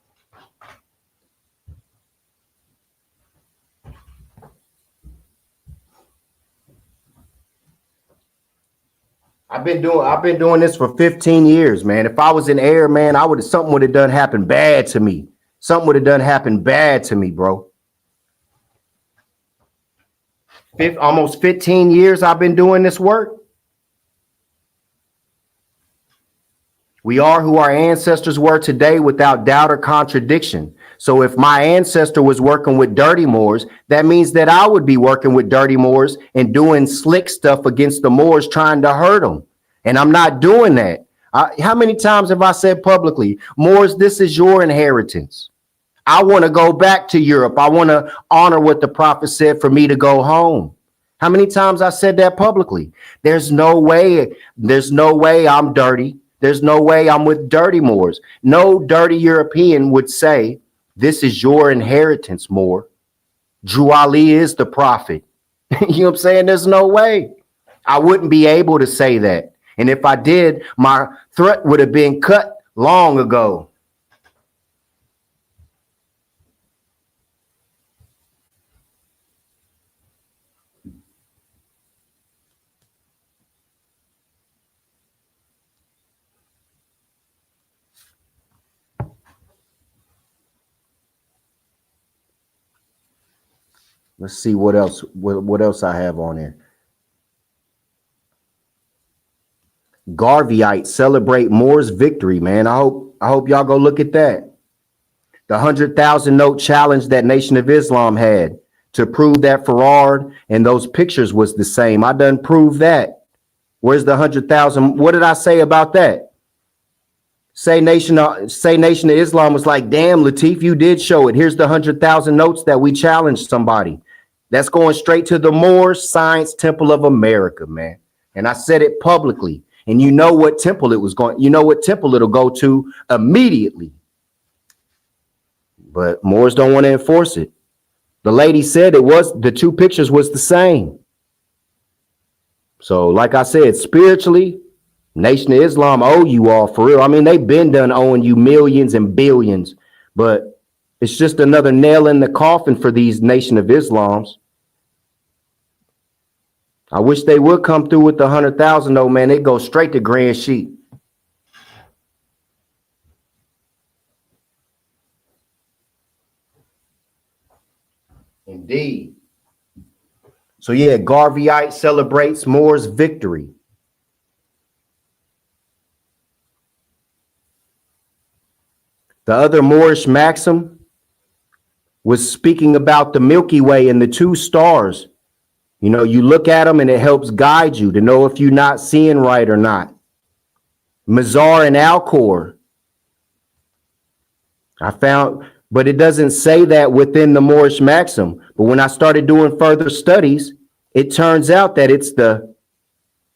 I've been doing this for 15 years, man. If I was in error, man, something would have done happened bad to me. Something would have done happened bad to me, bro. Almost 15 years I've been doing this work. We are who our ancestors were today without doubt or contradiction. So if my ancestor was working with dirty Moors, that means that I would be working with dirty Moors and doing slick stuff against the Moors trying to hurt them. And I'm not doing that. How many times have I said publicly, Moors, this is your inheritance. I want to go back to Europe. I want to honor what the prophet said for me to go home. How many times I said that publicly? There's no way I'm dirty. There's no way I'm with dirty Moors. No dirty European would say, this is your inheritance, Moor. Drew Ali is the prophet. You know what I'm saying? There's no way. I wouldn't be able to say that. And if I did, my throat would have been cut long ago. Let's see what else I have on here. Garveyites celebrate Moors victory, man. I hope y'all go look at that. The 100,000 note challenge that Nation of Islam had to prove that Farad and those pictures was the same. I done proved that. Where's the 100,000? What did I say about that? Say Nation of Islam was like, damn, Latif, you did show it. Here's the 100,000 notes that we challenged somebody. That's going straight to the Moors Science Temple of America, man. And I said it publicly. And you know what temple it was going, you know what temple it'll go to immediately. But Moors don't want to enforce it. The lady said the two pictures was the same. So like I said, spiritually, Nation of Islam owe you all for real. I mean, they've been done owing you millions and billions, but it's just another nail in the coffin for these Nation of Islams. I wish they would come through with the 100,000 though, man. They go straight to Grand Sheet. Indeed. So yeah, Garveyite celebrates Moors victory. The other Moorish maxim was speaking about the Milky Way and the two stars. You know, you look at them and it helps guide you to know if you're not seeing right or not. Mazar and Alcor. I found but it doesn't say that within the Moorish maxim. But when I started doing further studies, it turns out that it's the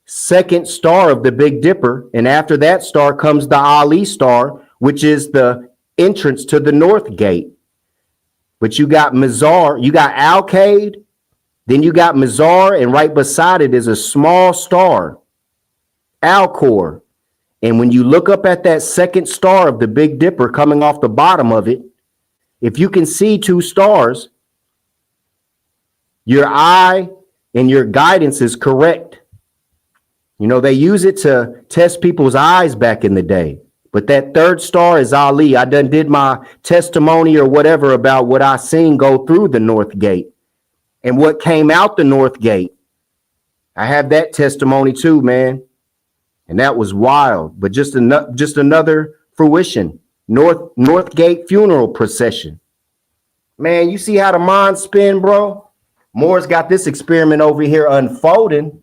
second star of the Big Dipper. And after that star comes the Ali star, which is the entrance to the North Gate. But you got Mizar, you got Al-Qaid, then you got Mizar, and right beside it is a small star, Alcor. And when you look up at that second star of the Big Dipper coming off the bottom of it, if you can see two stars, your eye and your guidance is correct. You know, they use it to test people's eyes back in the day. But that third star is Ali. I done did my testimony or whatever about what I seen go through the North Gate and what came out the North Gate. I have that testimony too, man. And that was wild, but just another fruition. North Gate funeral procession. Man, you see how the mind spin, bro? Moore's got this experiment over here unfolding.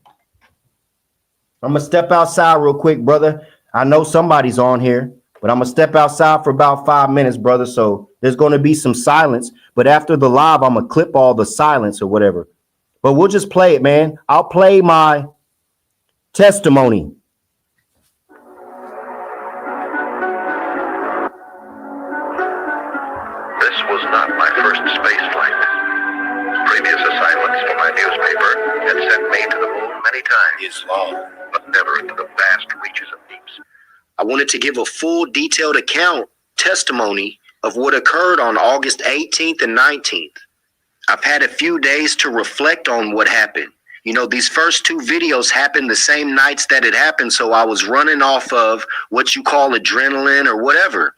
I'm gonna step outside real quick, brother. I know somebody's on here, but I'm gonna step outside for about 5 minutes, brother. So there's gonna be some silence, but after the live, I'm gonna clip all the silence or whatever. But we'll just play it, man. I'll play my testimony. This was not my first space flight. Previous assignments for my newspaper had sent me to the moon many times, but never into the vast reaches of deep space. I wanted to give a full detailed testimony of what occurred on August 18th and 19th. I've had a few days to reflect on what happened. You know, these first two videos happened the same nights that it happened, so I was running off of what you call adrenaline or whatever.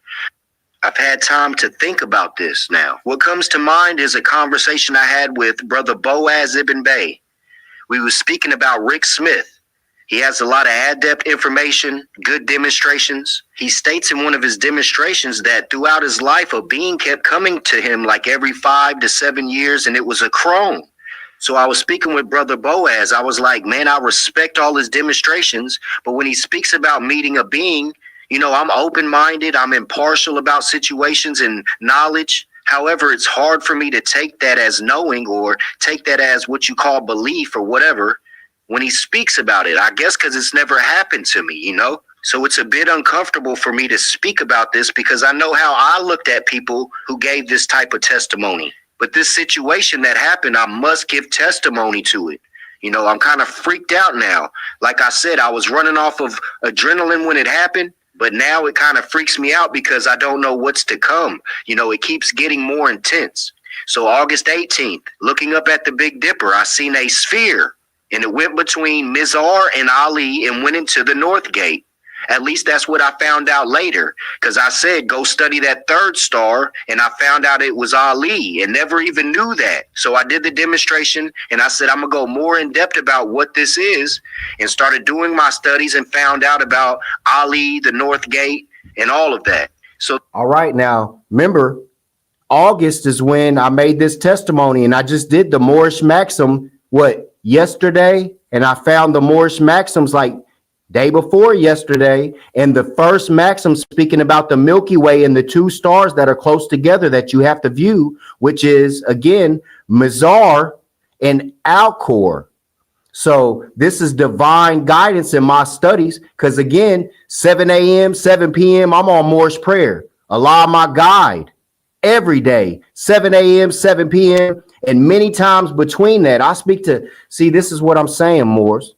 I've had time to think about this now. What comes to mind is a conversation I had with Brother Boaz Ibn Bey. We were speaking about Rick Smith. He has a lot of adept information, good demonstrations. He states in one of his demonstrations that throughout his life, a being kept coming to him like every 5 to 7 years, and it was a crone. So I was speaking with Brother Boaz. I was like, man, I respect all his demonstrations, but when he speaks about meeting a being, you know, I'm open-minded, I'm impartial about situations and knowledge. However, it's hard for me to take that as knowing or take that as what you call belief or whatever when he speaks about it. I guess because it's never happened to me, you know? So it's a bit uncomfortable for me to speak about this because I know how I looked at people who gave this type of testimony. But this situation that happened, I must give testimony to it. You know, I'm kind of freaked out now. Like I said, I was running off of adrenaline when it happened. But now it kind of freaks me out because I don't know what's to come. You know, it keeps getting more intense. So August 18th, looking up at the Big Dipper, I seen a sphere and it went between Mizar and Ali and went into the North Gate. At least that's what I found out later, because I said, go study that third star, and I found out it was Ali and never even knew that. So I did the demonstration, and I said, I'm going to go more in depth about what this is, and started doing my studies and found out about Ali, the North Gate, and all of that. So, all right, now, remember, August is when I made this testimony, and I just did the Moorish Maxim, yesterday? And I found the Moorish Maxims like day before yesterday, and the first maxim speaking about the Milky Way and the two stars that are close together that you have to view, which is, again, Mizar and Alcor. So this is divine guidance in my studies, because, again, 7 a.m., 7 p.m., I'm on Moorish prayer. Allah, my guide, every day, 7 a.m., 7 p.m., and many times between that, I speak to, see, this is what I'm saying, Moors.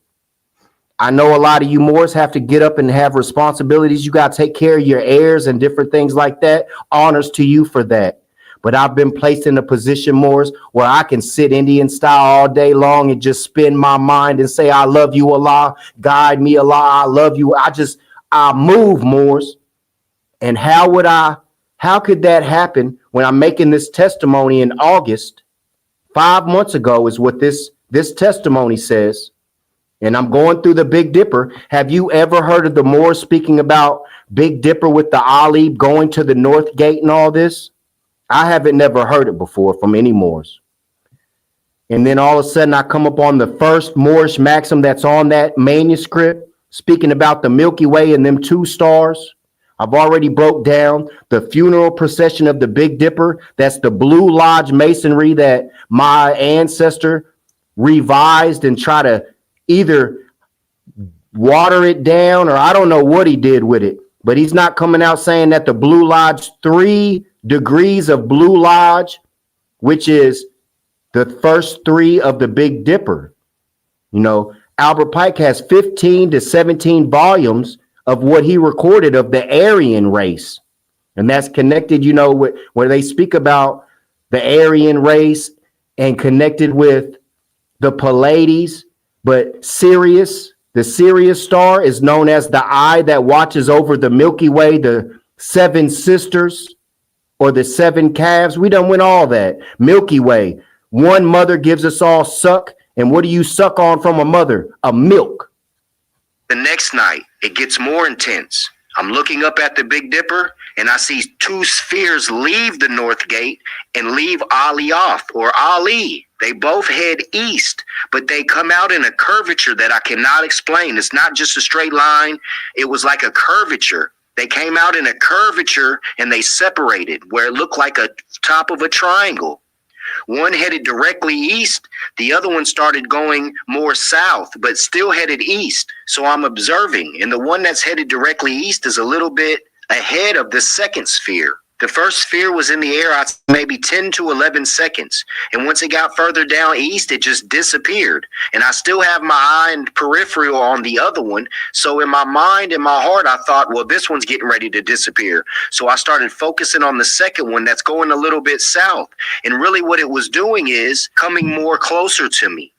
I know a lot of you Moors have to get up and have responsibilities. You got to take care of your heirs and different things like that. Honors to you for that. But I've been placed in a position, Moors, where I can sit Indian style all day long and just spin my mind and say, I love you, Allah. Guide me, Allah. I love you. I move, Moors. And how could that happen when I'm making this testimony in August? 5 months ago is what this testimony says. And I'm going through the Big Dipper. Have you ever heard of the Moors speaking about Big Dipper with the Ali going to the North Gate and all this? I haven't never heard it before from any Moors. And then all of a sudden I come up on the first Moorish maxim that's on that manuscript, speaking about the Milky Way and them two stars. I've already broke down the funeral procession of the Big Dipper. That's the Blue Lodge masonry that my ancestor revised and try to either water it down, or I don't know what he did with it, but he's not coming out saying that the Blue Lodge, 3 degrees of Blue Lodge, which is the first 3 of the Big Dipper. You know, Albert Pike has 15 to 17 volumes of what he recorded of the Aryan race. And that's connected, you know, with, where they speak about the Aryan race and connected with the Pleiades. But Sirius, the Sirius star, is known as the eye that watches over the Milky Way, the 7 sisters or the 7 calves. We done went all that. Milky Way. One mother gives us all suck. And what do you suck on from a mother? A milk. The next night, it gets more intense. I'm looking up at the Big Dipper, and I see 2 spheres leave the North Gate and leave Ali off, or Ali. They both head east, but they come out in a curvature that I cannot explain. It's not just a straight line. It was like a curvature. They came out in a curvature, and they separated where it looked like a top of a triangle. One headed directly east. The other one started going more south, but still headed east. So I'm observing, and the one that's headed directly east is a little bit ahead of the second sphere. The first sphere was in the air maybe 10 to 11 seconds. And once it got further down east, it just disappeared. And I still have my eye and peripheral on the other one. So in my mind and my heart, I thought, well, this one's getting ready to disappear. So I started focusing on the second one that's going a little bit south. And really what it was doing is coming more closer to me.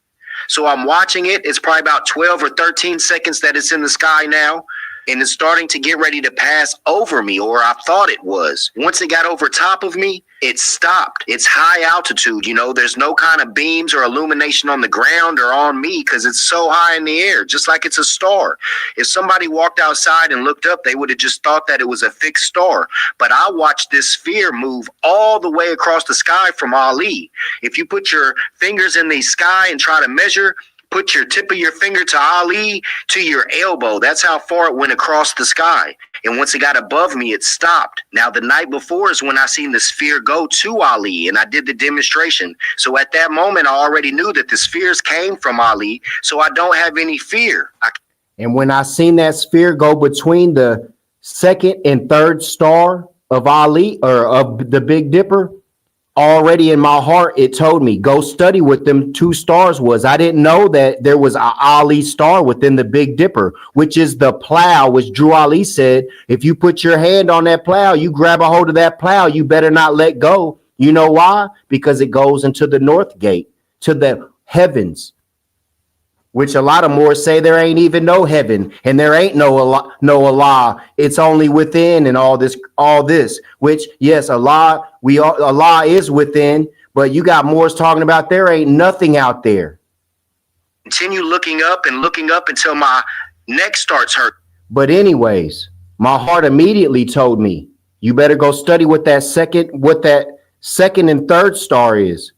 So I'm watching it. It's probably about 12 or 13 seconds that it's in the sky now. And it's starting to get ready to pass over me, or I thought it was. Once it got over top of me, it stopped. It's high altitude, you know, there's no kind of beams or illumination on the ground or on me because it's so high in the air, just like it's a star. If somebody walked outside and looked up, they would have just thought that it was a fixed star. But I watched this sphere move all the way across the sky from Ali. If you put your fingers in the sky and try to measure, put your tip of your finger to Ali to your elbow. That's how far it went across the sky. And once it got above me, it stopped. Now, the night before is when I seen the sphere go to Ali, and I did the demonstration. So at that moment, I already knew that the spheres came from Ali, so I don't have any fear. And when I seen that sphere go between the second and third star of Ali, or of the Big Dipper, already in my heart, it told me, go study what them 2 stars was. I didn't know that there was a Ali star within the Big Dipper, which is the plow, which Drew Ali said, if you put your hand on that plow, you grab a hold of that plow, you better not let go. You know why? Because it goes into the North Gate, to the heavens, which a lot of Moors say there ain't even no heaven, and there ain't no Allah. It's only within, and all this, which, yes, Allah is within, but you got Moors talking about there ain't nothing out there. Continue looking up until my neck starts hurting. But anyways, my heart immediately told me, you better go study what that second and third star is.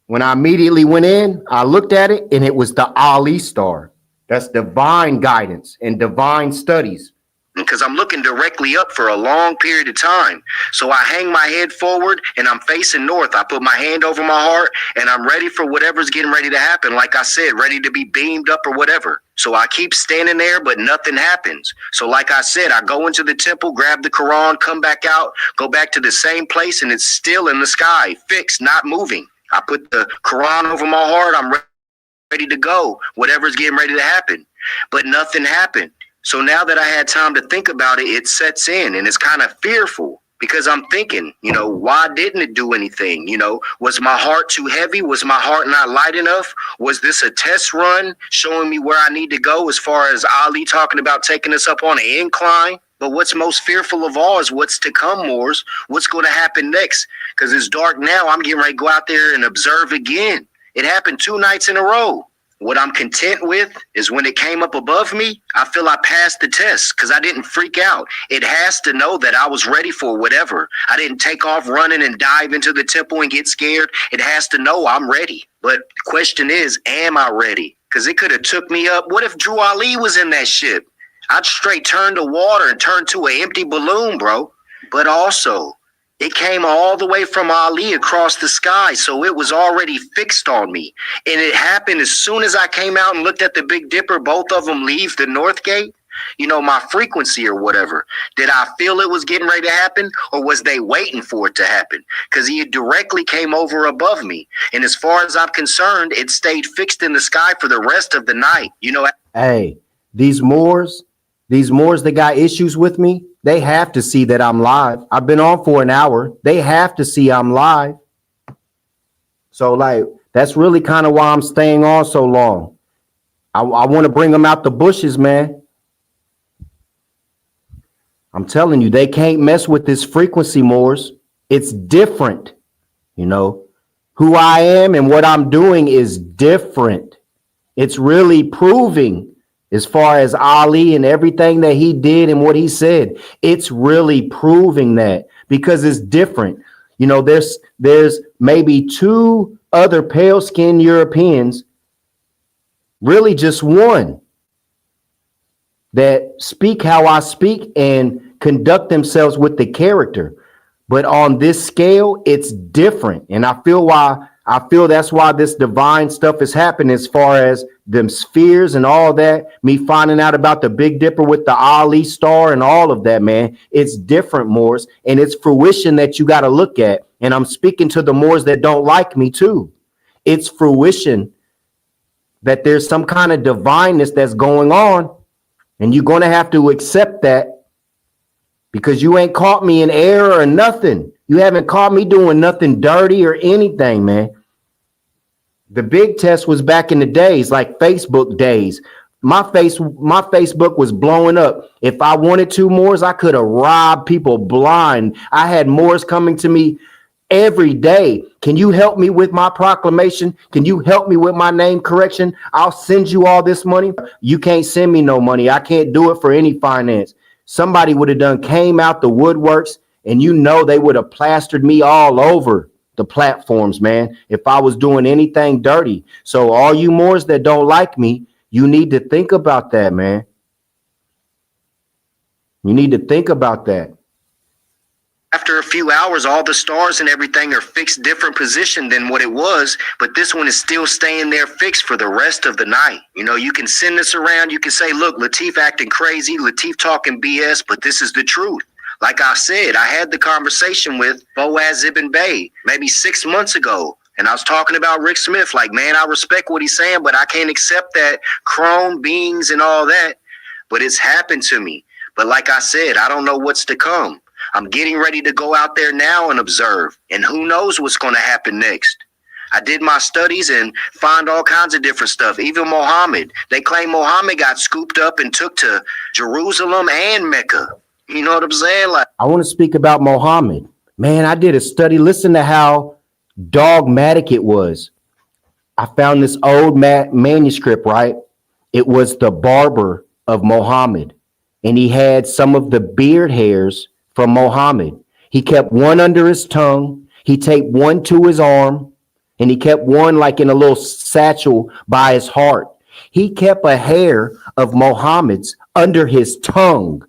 When I immediately went in, I looked at it, and it was the Ali star. That's divine guidance and divine studies. Because I'm looking directly up for a long period of time. So I hang my head forward and I'm facing north. I put my hand over my heart and I'm ready for whatever's getting ready to happen. Like I said, ready to be beamed up or whatever. So I keep standing there, but nothing happens. So like I said, I go into the temple, grab the Quran, come back out, go back to the same place, and it's still in the sky, fixed, not moving. I put the Quran over my heart. I'm ready to go, whatever's getting ready to happen. But nothing happened. So now that I had time to think about it, it sets in, and it's kind of fearful because I'm thinking, you know, why didn't it do anything? You know, was my heart too heavy? Was my heart not light enough? Was this a test run showing me where I need to go as far as Ali talking about taking us up on an incline? But what's most fearful of all is what's to come, Moors. What's going to happen next? Because it's dark now. I'm getting ready to go out there and observe again. It happened 2 nights in a row. What I'm content with is when it came up above me, I feel I passed the test because I didn't freak out. It has to know that I was ready for whatever. I didn't take off running and dive into the temple and get scared. It has to know I'm ready. But the question is, am I ready? Because it could have took me up. What if Drew Ali was in that ship? I'd straight turn to water and turn to an empty balloon, bro. But also, it came all the way from Ali across the sky, so it was already fixed on me. And it happened as soon as I came out and looked at the Big Dipper, both of them leave the North Gate. You know, my frequency or whatever. Did I feel it was getting ready to happen, or was they waiting for it to happen? Because he directly came over above me. And as far as I'm concerned, it stayed fixed in the sky for the rest of the night. You know, Hey, these Moors that got issues with me, they have to see that I'm live. I've been on for an hour. They have to see I'm live. So, like, that's really kind of why I'm staying on so long. I want to bring them out the bushes, man. I'm telling you, they can't mess with this frequency, Moors. It's different. You know, who I am and what I'm doing is different. It's really proving, as far as Ali and everything that he did and what he said, it's really proving that, because it's different. You know, there's maybe 2 other pale-skinned Europeans, really just one, that speak how I speak and conduct themselves with the character. But on this scale, it's different. And I feel that's why this divine stuff is happening, as far as them spheres and all that, me finding out about the Big Dipper with the Ali star and all of that, man. It's different, Moors, and it's fruition that you got to look at. And I'm speaking to the Moors that don't like me too. It's fruition that there's some kind of divineness that's going on, and you're going to have to accept that, because you ain't caught me in error or nothing. You haven't caught me doing nothing dirty or anything, man. The big test was back in the days, like Facebook days. My Facebook was blowing up. If I wanted to, Moors, I could have robbed people blind. I had Moors coming to me every day. Can you help me with my proclamation? Can you help me with my name correction? I'll send you all this money. You can't send me no money. I can't do it for any finance. Somebody would have came out the woodworks, and you know they would have plastered me all over the platforms, man, if I was doing anything dirty. So all you Moors that don't like me, you need to think about that, man. You need to think about that. after a few hours, all the stars and everything are fixed different position than what it was, but this one is still staying there fixed for the rest of the night. You know, you can send this around. You can say, look, Latif acting crazy, Latif talking BS, but this is the truth. Like I said, I had the conversation with Boaz Ibn Bey maybe 6 months ago. And I was talking about Rick Smith, like, man, I respect what he's saying, but I can't accept that chrome beings and all that. But it's happened to me. But like I said, I don't know what's to come. I'm getting ready to go out there now and observe. And who knows what's going to happen next. I did my studies and find all kinds of different stuff. Even Muhammad. They claim Muhammad got scooped up and took to Jerusalem and Mecca. You know what I'm saying? Like, I want to speak about Muhammad. Man, I did a study. Listen to how dogmatic it was. I found this old manuscript, right? It was the barber of Muhammad, and he had some of the beard hairs from Muhammad. He kept one under his tongue, he taped one to his arm, and he kept one like in a little satchel by his heart. He kept a hair of Muhammad's under his tongue.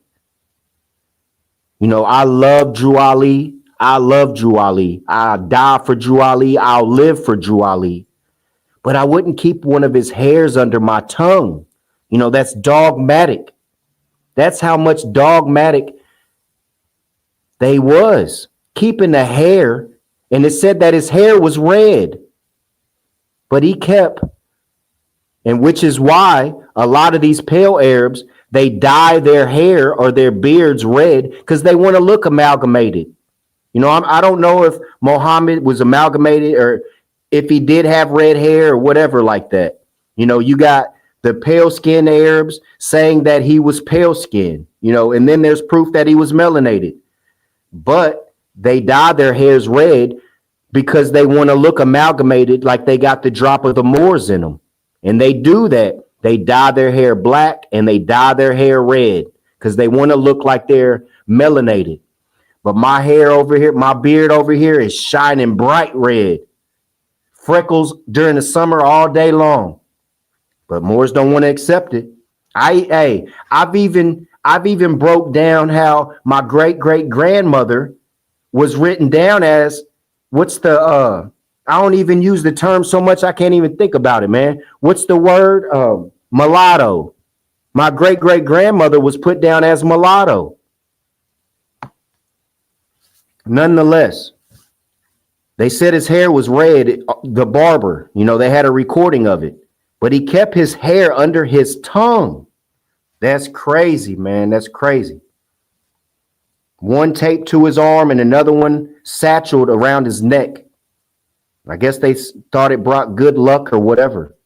You know, I love Drew Ali. I love Drew Ali. I die for Drew Ali. I'll live for Drew Ali. But I wouldn't keep one of his hairs under my tongue. You know, that's dogmatic. That's how much dogmatic they was. Keeping the hair. And it said that his hair was red. But he kept, and which is why a lot of these pale Arabs, they dye their hair or their beards red because they want to look amalgamated. You know, I don't know if Muhammad was amalgamated or if he did have red hair or whatever like that. You know, you got the pale skinned Arabs saying that he was pale skinned, you know, and then there's proof that he was melanated. But they dye their hairs red because they want to look amalgamated like they got the drop of the Moors in them. And they do that. They dye their hair black and they dye their hair red because they want to look like they're melanated. But my hair over here, my beard over here is shining bright red. Freckles during the summer all day long. But Moors don't want to accept it. I've even broke down how my great grandmother was written down as what's the I don't even use the term so much I can't even think about it, man. What's the word? Mulatto. My great grandmother was put down as mulatto. Nonetheless, they said his hair was red, the barber, they had a recording of it, but he kept his hair under his tongue. That's crazy, man. That's crazy. One taped to his arm and another one satcheled around his neck. I guess they thought it brought good luck or whatever.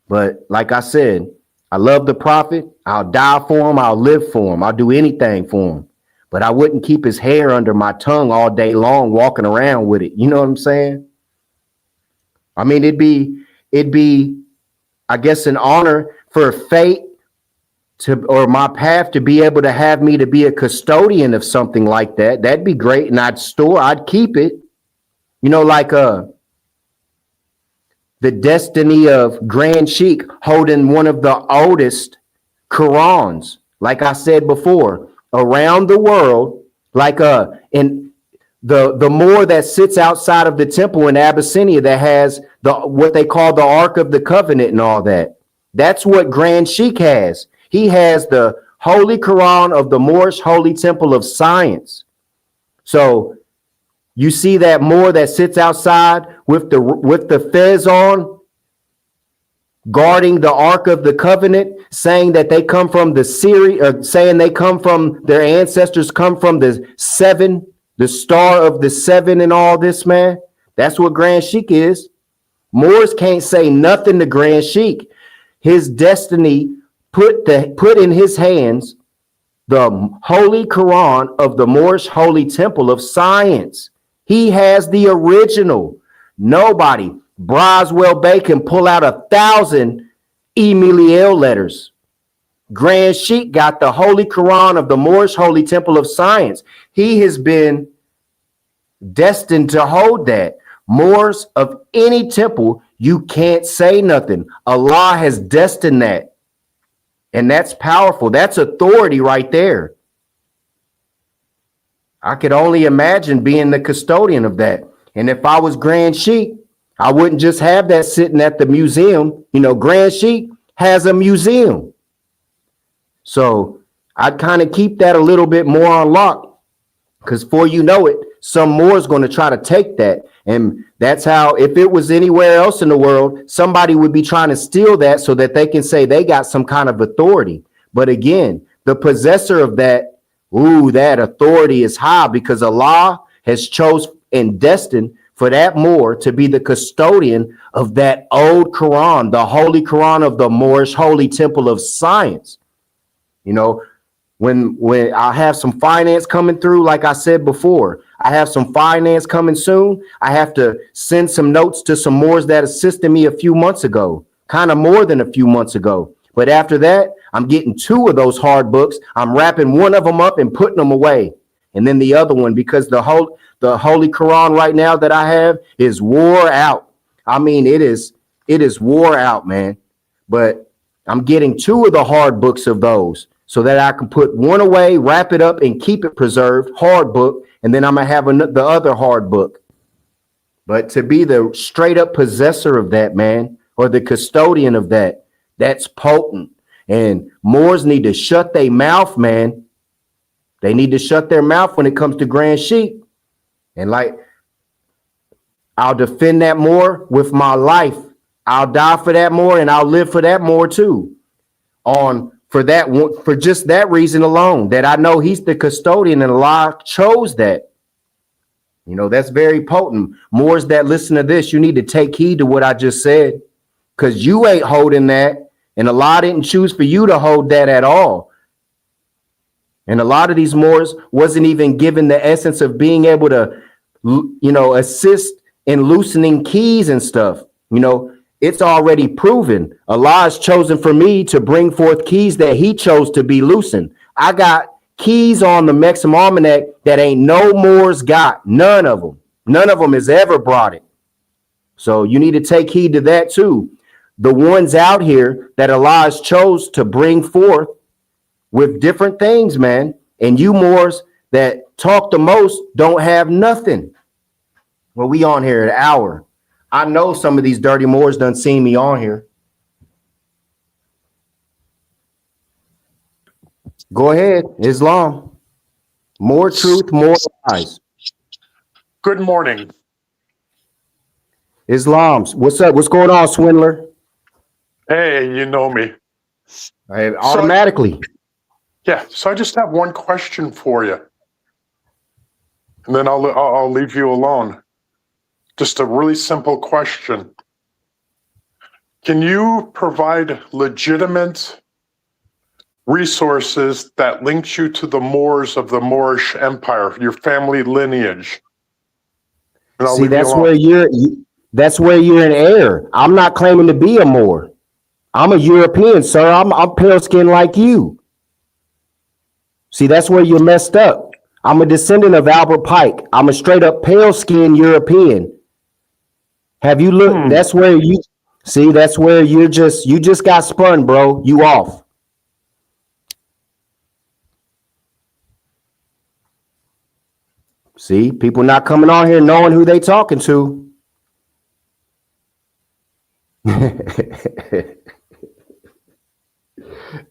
But like I said, I love the prophet. I'll die for him. I'll live for him. I'll do anything for him. But I wouldn't keep his hair under my tongue all day long, walking around with it. You know what I'm saying? I mean, it'd be, I guess, an honor for fate or my path to be able to have me to be a custodian of something like that. That'd be great. And I'd keep it, like the destiny of Grand Sheik holding one of the oldest Qurans, like I said before, around the world, in the Moor that sits outside of the temple in Abyssinia that has what they call the Ark of the Covenant and all that. That's what Grand Sheik has. He has the Holy Quran of the Moorish Holy Temple of Science. So you see that Moor that sits outside with the fez on, guarding the Ark of the Covenant, saying that they come from the saying they come from their ancestors, come from the star of the seven and all this, man. That's what Grand Sheik is. Moors can't say nothing to Grand Sheik. His destiny put in his hands the Holy Quran of the Moorish Holy Temple of Science. He has the original. Nobody, Broswell Bay, can pull out 1,000 Emiliel letters. Grand Sheik got the Holy Quran of the Moorish Holy Temple of Science. He has been destined to hold that. Moors of any temple, you can't say nothing. Allah has destined that. And that's powerful. That's authority right there. I could only imagine being the custodian of that. And if I was Grand Sheik, I wouldn't just have that sitting at the museum. Grand Sheik has a museum. So I'd kind of keep that a little bit more on lock, because before you know it, some more is going to try to take that. And that's how, if it was anywhere else in the world, somebody would be trying to steal that so that they can say they got some kind of authority. But again, the possessor of that, that authority is high, because Allah has chose and destined for that Moor to be the custodian of that old Quran, the Holy Quran of the Moorish Holy Temple of Science. When I have some finance coming through, like I said before, I have some finance coming soon. I have to send some notes to some Moors that assisted me a few months ago, kind of more than a few months ago. But after that, I'm getting 2 of those hard books. I'm wrapping one of them up and putting them away. And then the other one, because the Holy Quran right now that I have is wore out. I mean, it is wore out, man. But I'm getting 2 of the hard books of those so that I can put one away, wrap it up, and keep it preserved, hard book. And then I'm going to have the other hard book. But to be the straight up possessor of that, man, or the custodian of that, that's potent. And Moors need to shut their mouth, man. They need to shut their mouth when it comes to Grand Sheik. And I'll defend that Moor with my life. I'll die for that Moor, and I'll live for that Moor too. For just that reason alone, that I know he's the custodian and Allah chose that. That's very potent. Moors that listen to this, you need to take heed to what I just said, because you ain't holding that, and Allah didn't choose for you to hold that at all. And a lot of these Moors wasn't even given the essence of being able to, assist in loosening keys and stuff. It's already proven. Allah has chosen for me to bring forth keys that he chose to be loosened. I got keys on the Mexim Almanac that ain't no Moors got. None of them. None of them has ever brought it. So you need to take heed to that too. the ones out here that Allah has chose to bring forth with different things, man. And you Moors that talk the most don't have nothing. Well, we on here an hour. I know some of these dirty Moors done seen me on here. Go ahead, Islam. More truth, more lies. Good morning. Islam's. What's up? What's going on, swindler? Hey, you know me. Automatically. So I just have one question for you, and then I'll leave you alone. Just a really simple question. Can you provide legitimate resources that links you to the Moors of the Moorish Empire, your family lineage? And I'll See, leave you that's alone. that's where you're in error. I'm not claiming to be a Moor. I'm a European, sir. I'm pale skinned like you. See, that's where you're messed up. I'm a descendant of Albert Pike. I'm a straight up pale skinned European. Have you looked? That's where you see, that's where you just got spun, bro. You off. See, people not coming on here knowing who they talking to.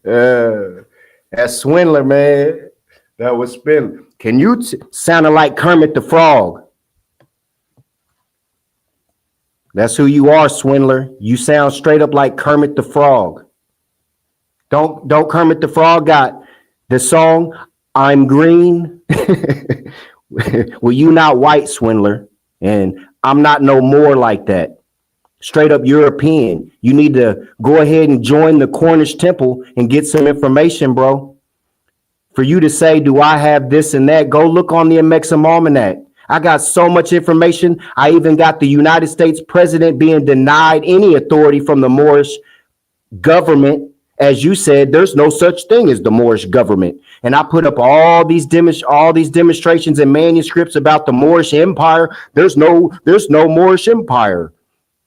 That swindler, man. That was spin. Can you sounding like Kermit the Frog? That's who you are, swindler. You sound straight up like Kermit the Frog. Don't Kermit the Frog got the song "I'm Green"? Well, you not white, swindler, and I'm not no more like that. Straight up European. You need to go ahead and join the Cornish Temple and get some information, bro. For you to say, do I have this and that? Go look on the Mexam Almanac. I got so much information. I even got the United States president being denied any authority from the Moorish government. As you said, there's no such thing as the Moorish government. And I put up all these demonstrations and manuscripts about the Moorish Empire. There's no Moorish Empire.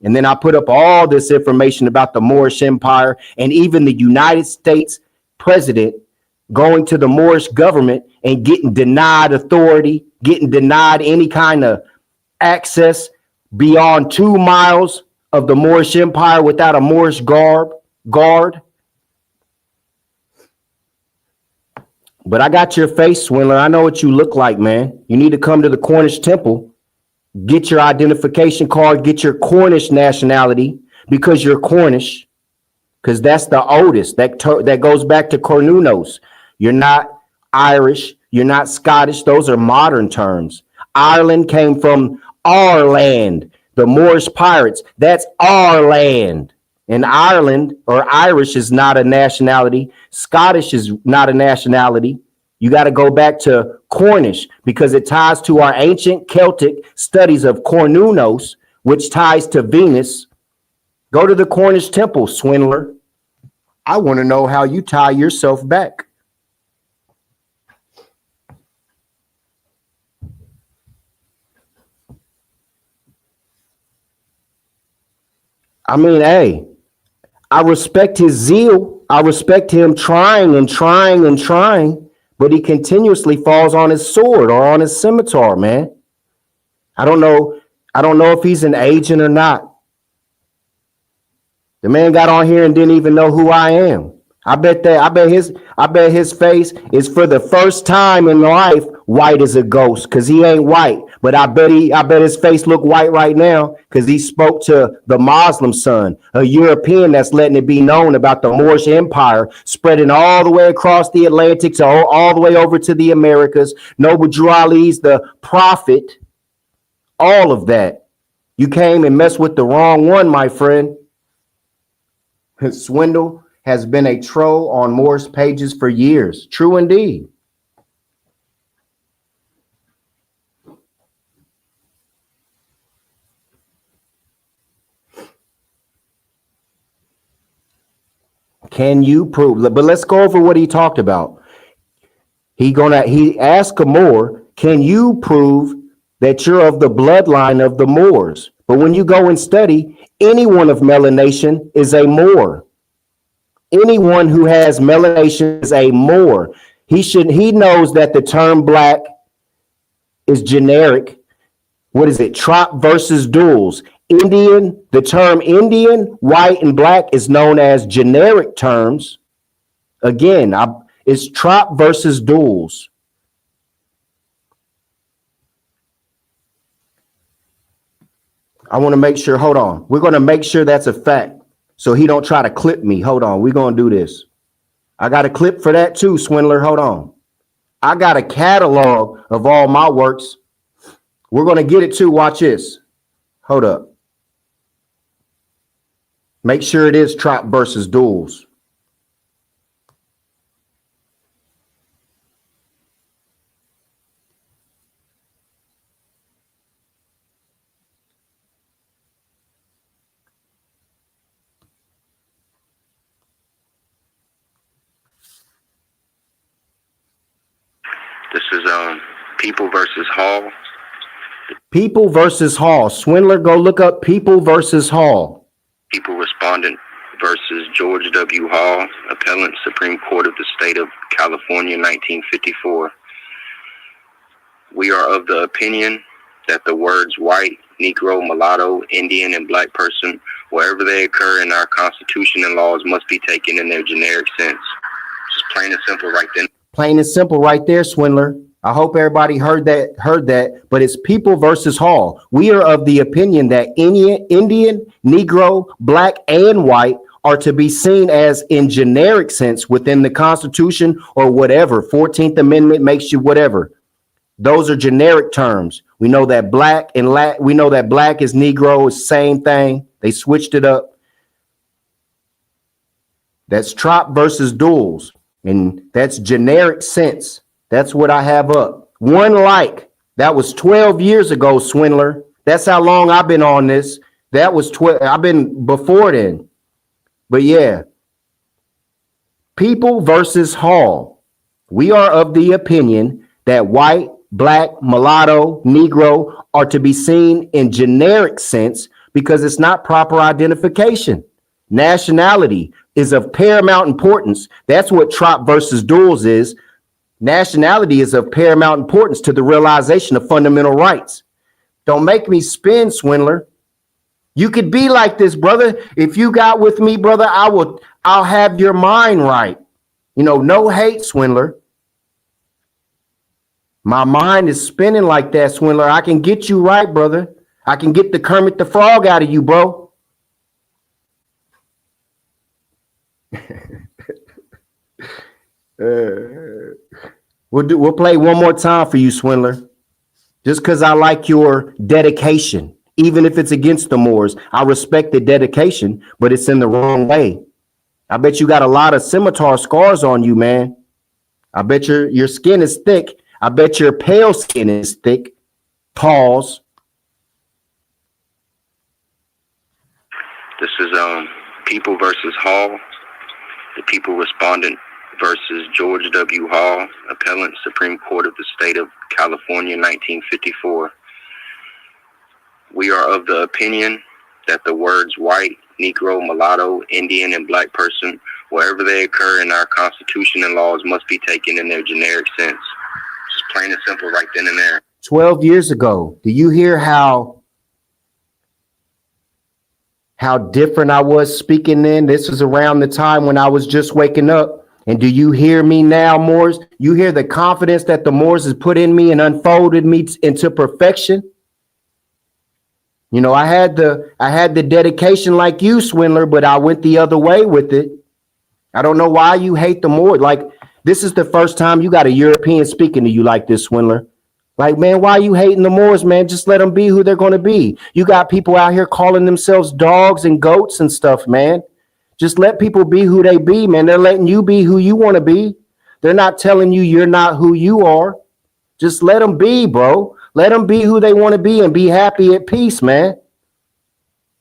And then I put up all this information about the Moorish Empire and even the United States president going to the Moorish government and getting denied authority, getting denied any kind of access beyond 2 miles of the Moorish Empire without a Moorish guard. But I got your face, swindler. I know what you look like, man. You need to come to the Cornish Temple. Get your identification card, get your Cornish nationality because you're Cornish, because that's the oldest. That goes back to Cornunos. You're not Irish. You're not Scottish. Those are modern terms. Ireland came from our land. The Moorish pirates, that's our land. And Ireland or Irish is not a nationality. Scottish is not a nationality. You got to go back to Cornish because it ties to our ancient Celtic studies of Cornunos, which ties to Venus. Go to the Cornish Temple, swindler. I want to know how you tie yourself back. I mean, hey, I respect his zeal. I respect him trying and trying and trying. But he continuously falls on his sword or on his scimitar, man. I don't know if he's an agent or not. The man got on here and didn't even know who I am. I bet his face is for the first time in life white as a ghost, because he ain't white. But I bet his face look white right now because he spoke to the Muslim son, a European that's letting it be known about the Moorish Empire spreading all the way across the Atlantic to all the way over to the Americas. Noble Drew Ali's the prophet. All of that. You came and messed with the wrong one, my friend. Swindle has been a troll on Moorish pages for years. True indeed. Can you prove? But let's go over what he talked about. He asked a Moor, can you prove that you're of the bloodline of the Moors? But when you go and study, anyone of melanation is a Moor. Anyone who has melanation is a Moor. He knows that the term black is generic. What is it? Trop versus duals. The term Indian, white, and black is known as generic terms. Again, it's trop versus duals. I want to make sure, hold on. We're going to make sure that's a fact so he don't try to clip me. Hold on. We're going to do this. I got a clip for that too, Swindler. Hold on. I got a catalog of all my works. We're going to get it too. Watch this. Hold up. Make sure it is trop versus duals. This is People versus Hall. People versus Hall. Swindler, go look up People versus Hall. People respondent versus George W. Hall, appellant, Supreme Court of the State of California, 1954. We are of the opinion that the words white, Negro, mulatto, Indian, and black person, wherever they occur in our Constitution and laws, must be taken in their generic sense. Just plain and simple right then. Plain and simple right there, Swindler. I hope everybody heard that, but it's People versus Hall. We are of the opinion that Indian, Negro, black, and white are to be seen as in generic sense within the Constitution or whatever. 14th Amendment makes you whatever. Those are generic terms. We know that black and we know that black is Negro is same thing. They switched it up. That's trop versus duals. And that's generic sense. That's what I have up. One like. That was 12 years ago, Swindler. That's how long I've been on this. That was 12. I've been before then. But yeah. People versus Hall. We are of the opinion that white, black, mulatto, Negro are to be seen in generic sense because it's not proper identification. Nationality is of paramount importance. That's what trop versus duals is. Nationality is of paramount importance to the realization of fundamental rights. Don't make me spin, Swindler. You could be like this, brother. If you got with me, brother, I'll have your mind right. You know, no hate, Swindler. My mind is spinning like that, Swindler. I can get you right, brother. I can get the Kermit the Frog out of you, bro. We'll play one more time for you, Swindler. Just because I like your dedication, even if it's against the Moors. I respect the dedication, but it's in the wrong way. I bet you got a lot of scimitar scars on you, man. I bet your skin is thick. I bet your pale skin is thick. Pause. This is People versus Hall. The People respondent versus George W. Hall, appellant, Supreme Court of the State of California, 1954. We are of the opinion that the words white, Negro, mulatto, Indian, and black person, wherever they occur in our Constitution and laws, must be taken in their generic sense. Just plain and simple right then and there. 12 years ago, do you hear how different I was speaking then? This was around the time when I was just waking up. And do you hear me now, Moors? You hear the confidence that the Moors has put in me and unfolded me into perfection? You know, I had the dedication like you, Swindler, but I went the other way with it. I don't know why you hate the Moors. Like, this is the first time you got a European speaking to you like this, Swindler. Like, man, why are you hating the Moors, man? Just let them be who they're going to be. You got people out here calling themselves dogs and goats and stuff, man. Just let people be who they be, man. They're letting you be who you want to be. They're not telling you you're not who you are. Just let them be, bro. Let them be who they want to be and be happy at peace, man.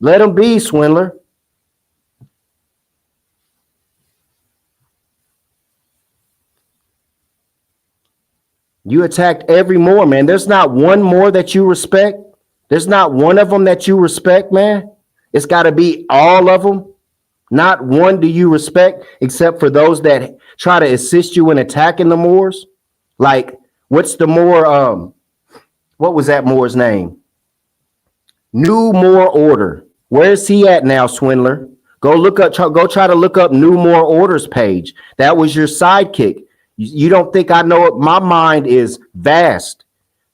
Let them be, Swindler. You attacked every Moor, man. There's not one Moor that you respect. There's not one of them that you respect, man. It's got to be all of them. Not one do you respect, except for those that try to assist you in attacking the Moors. Like, what's the Moor? What was that Moor's name? New Moor Order. Where's he at now, swindler? Go look up. Go try to look up New Moor Order's page. That was your sidekick. You don't think I know it? My mind is vast.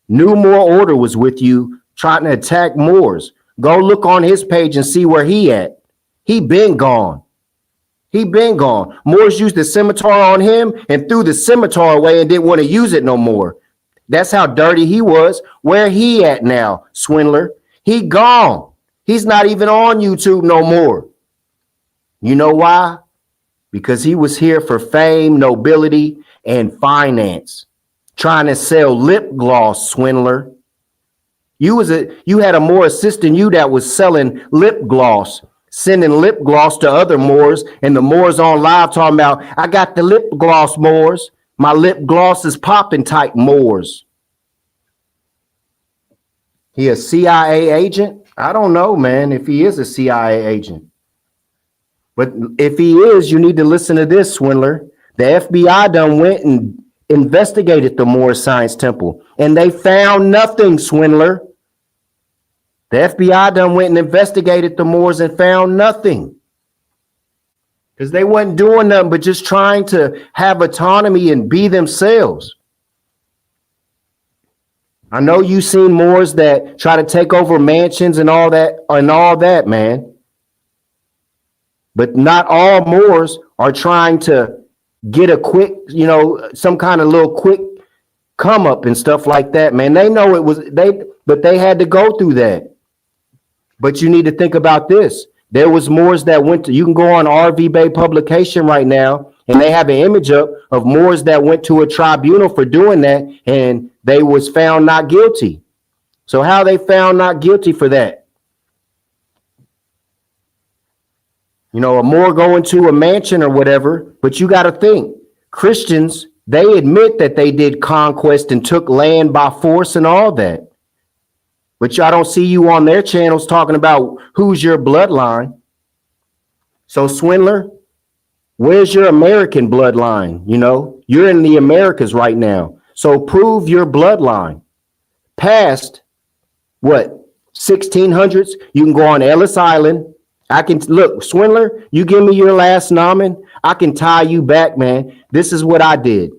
New Moor Order was with you trying to attack Moors. Go look on his page and see where he at. He been gone. He been gone. Moors used the scimitar on him and threw the scimitar away and didn't want to use it no more. That's how dirty he was. Where he at now, swindler? He gone. He's not even on YouTube no more. You know why? Because he was here for fame, nobility, and finance. Trying to sell lip gloss, swindler. You had a Moor assistant you that was selling lip gloss, sending lip gloss to other Moors, and the Moors on live talking about, I got the lip gloss, Moors. My lip gloss is popping type Moors. He a CIA agent? I don't know, man, if he is a CIA agent. But if he is, you need to listen to this, swindler. The FBI done went and investigated the Moor Science Temple, and they found nothing, swindler. The FBI done went and investigated the Moors and found nothing. Because they wasn't doing nothing but just trying to have autonomy and be themselves. I know you seen Moors that try to take over mansions and all that, man. But not all Moors are trying to get a quick, some kind of little quick come up and stuff like that, man. They know it was but they had to go through that. But you need to think about this. There was Moors that you can go on RV Bay publication right now, and they have an image up of Moors that went to a tribunal for doing that, and they was found not guilty. So how they found not guilty for that? A Moor going to a mansion or whatever, but you got to think, Christians, they admit that they did conquest and took land by force and all that. But y'all don't see you on their channels talking about who's your bloodline. So, swindler, where's your American bloodline? You're in the Americas right now. So prove your bloodline. Past, 1600s, you can go on Ellis Island. I can look, swindler, you give me your last nomen, I can tie you back, man. This is what I did.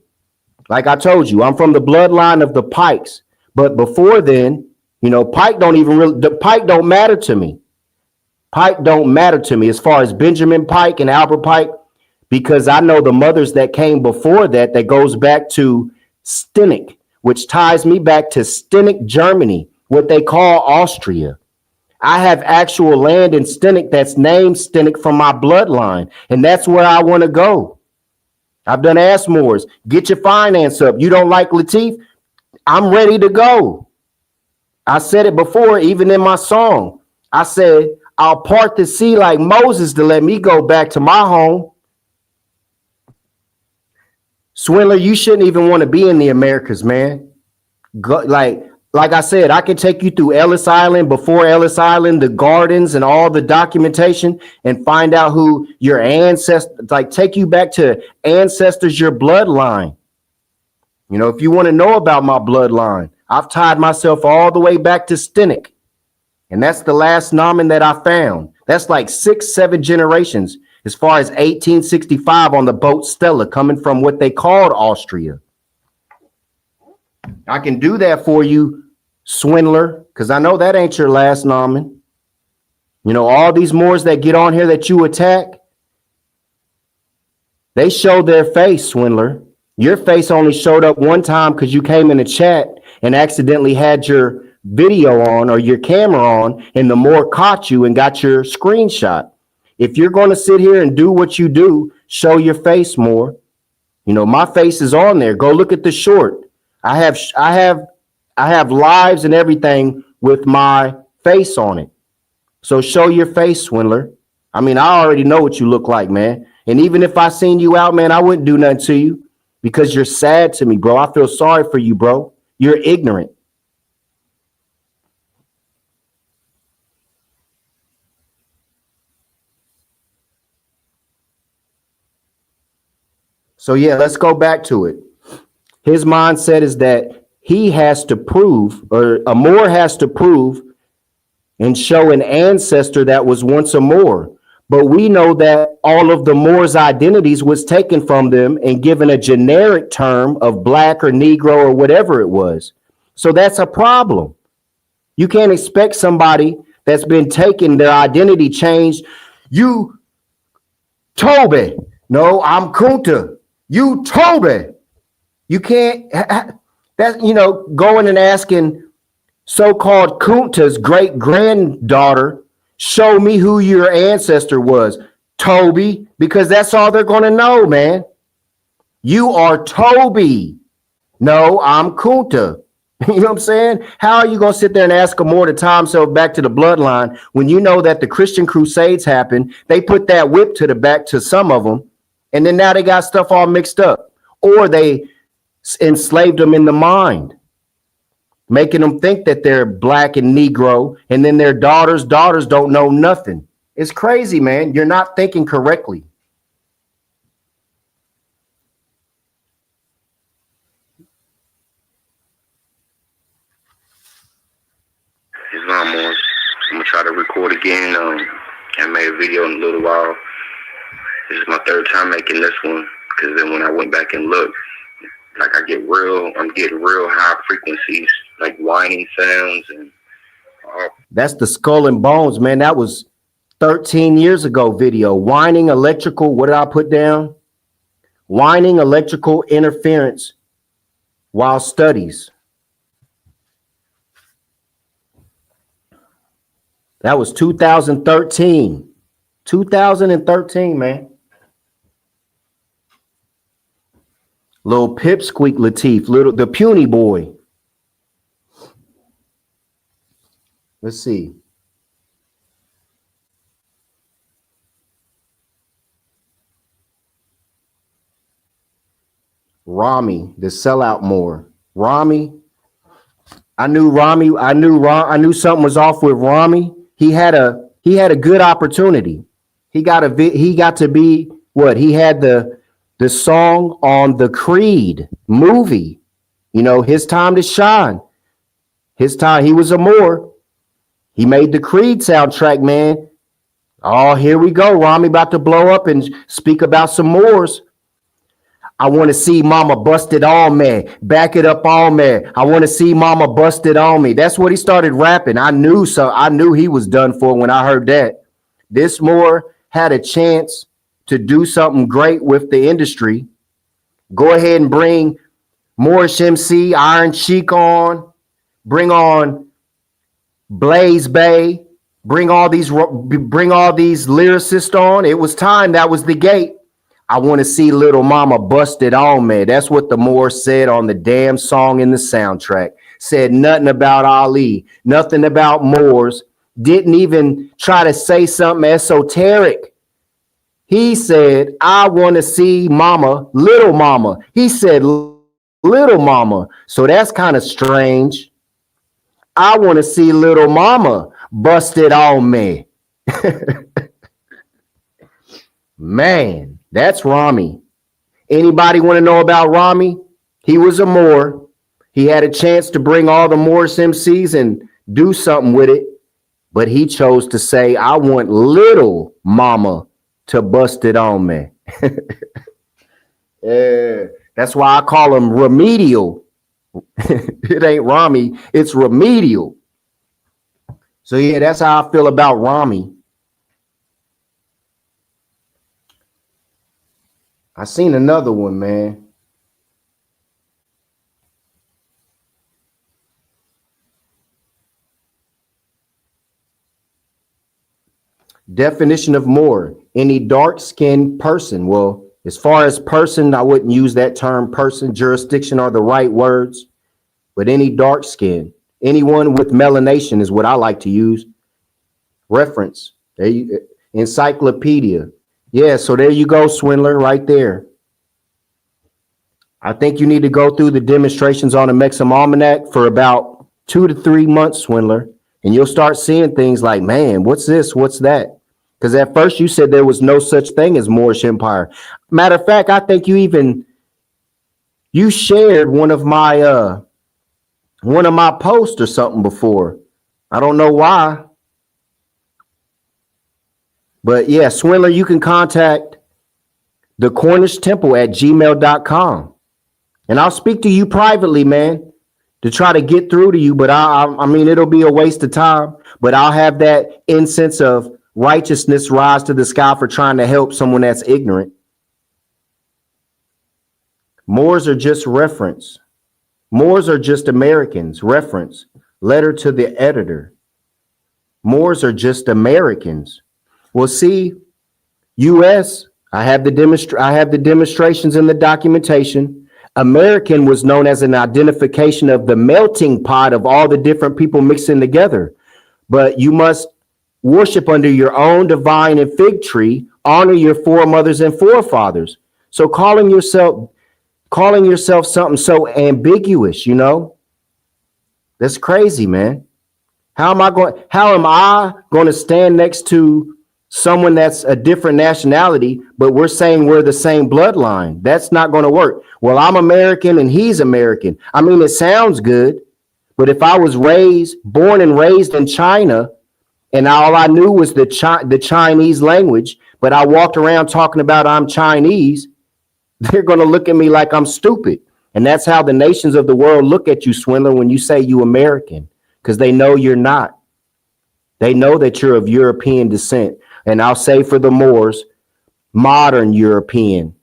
Like I told you, I'm from the bloodline of the Pikes. But before then, Pike don't matter to me. Pike don't matter to me as far as Benjamin Pike and Albert Pike, because I know the mothers that came before that goes back to Stenick, which ties me back to Stenick, Germany, what they call Austria. I have actual land in Stenick that's named Stenick from my bloodline, and that's where I want to go. I've done ask Moors, get your finance up. You don't like Latif? I'm ready to go. I said it before, even in my song. I said, I'll part the sea like Moses to let me go back to my home. Swindler, you shouldn't even want to be in the Americas, man. Like I said, I can take you through Ellis Island, before Ellis Island, the gardens and all the documentation, and find out who your ancestors, take you back to ancestors, your bloodline. If you want to know about my bloodline, I've tied myself all the way back to Stenick. And that's the last nomen that I found. That's like 6-7 generations as far as 1865 on the boat Stella, coming from what they called Austria. I can do that for you, swindler, because I know that ain't your last nomen. All these Moors that get on here that you attack, they show their face, swindler. Your face only showed up one time because you came in the chat and accidentally had your video on or your camera on, and the Moor caught you and got your screenshot. If you're going to sit here and do what you do, show your face more. My face is on there. Go look at the short. I have lives and everything with my face on it. So show your face, swindler. I already know what you look like, man. And even if I seen you out, man, I wouldn't do nothing to you because you're sad to me, bro. I feel sorry for you, bro. You're ignorant. So yeah, let's go back to it. His mindset is that he has to prove, or a Moor has to prove and show an ancestor that was once a Moor. But we know that all of the Moors' identities was taken from them and given a generic term of black or Negro or whatever it was. So that's a problem. You can't expect somebody that's been taken, their identity changed. You Toby. No, I'm Kunta. You Toby. You can't, that, going and asking so-called Kunta's great-granddaughter, show me who your ancestor was, Toby, because that's all they're going to know, man. You are Toby. No, I'm Kunta. You know what I'm saying? How are you going to sit there and ask a Moor to tie himself back to the bloodline when you know that the Christian Crusades happened? They put that whip to the back to some of them, and then now they got stuff all mixed up. Or they enslaved them in the mind, making them think that they're black and Negro, and then their daughters don't know nothing. It's crazy, man. You're not thinking correctly. Islam on. I'm gonna try to record again. I made a video in a little while. This is my third time making this one, because then when I went back and looked, like I'm getting real high frequencies, like whining sounds and. That's the Skull and Bones, man. That was 13 years ago video. Whining electrical. What did I put down? Whining electrical interference while studies. That was 2013. 2013, man. Little Pipsqueak Lateef, the puny boy. Let's see. Rami, the sellout Moor. Rami. I knew something was off with Rami. He had a good opportunity. He got to be what? He had the song on the Creed movie. His time to shine. His time, he was a Moor. He made the Creed soundtrack, man. Oh, here we go. Rami about to blow up and speak about some Moors. I want to see mama busted on me. Back it up on me. I want to see mama busted on me. That's what he started rapping. I knew he was done for when I heard that. This Moor had a chance to do something great with the industry. Go ahead and bring Moorish MC, Iron Sheik on. Bring on Blaze Bay. Bring all these lyricists on. It was time. That was the gate. I want to see little mama busted on me. That's what the Moor said on the damn song in the soundtrack. Said nothing about Ali, nothing about Moors. Didn't even try to say something esoteric. He said, I want to see mama, little mama. He said little mama. So that's kind of strange. I want to see little mama busted on me. Man. That's Rami. Anybody want to know about Rami? He was a Moor. He had a chance to bring all the Moorish MCs and do something with it, but he chose to say, I want little mama to bust it on me. Yeah, that's why I call him Remedial. It ain't Rami, it's Remedial. So yeah, that's how I feel about Rami. I seen another one, man. Definition of Moor, any dark-skinned person. Well, as far as person, I wouldn't use that term person. Jurisdiction are the right words. But any dark skin, anyone with melanation is what I like to use. Reference, encyclopedia. Yeah, so there you go, Swindler, right there. I think you need to go through the demonstrations on the Mexam Almanac for about 2 to 3 months, Swindler, and you'll start seeing things like, man, what's this? What's that? Because at first you said there was no such thing as Moorish Empire. Matter of fact, I think you shared one of my posts or something before. I don't know why. But yeah, Swindler, you can contact the Cornish Temple at gmail.com. And I'll speak to you privately, man, to try to get through to you. But I mean, it'll be a waste of time. But I'll have that incense of righteousness rise to the sky for trying to help someone that's ignorant. Moors are just reference. Moors are just Americans. Reference. Letter to the editor. Moors are just Americans. Well, see, U.S., I have the demonstrations and the documentation. American was known as an identification of the melting pot of all the different people mixing together. But you must worship under your own divine and fig tree, honor your foremothers and forefathers. So calling yourself something so ambiguous, that's crazy, man. How am I going to stand next to someone that's a different nationality, but we're saying we're the same bloodline? That's not going to work. Well, I'm American and he's American. I mean, it sounds good, but if I was born and raised in China, and all I knew was the Chinese language, but I walked around talking about I'm Chinese, they're going to look at me like I'm stupid. And that's how the nations of the world look at you, Swindler, when you say you American, because they know you're not. They know that you're of European descent. And I'll say for the Moors, modern European.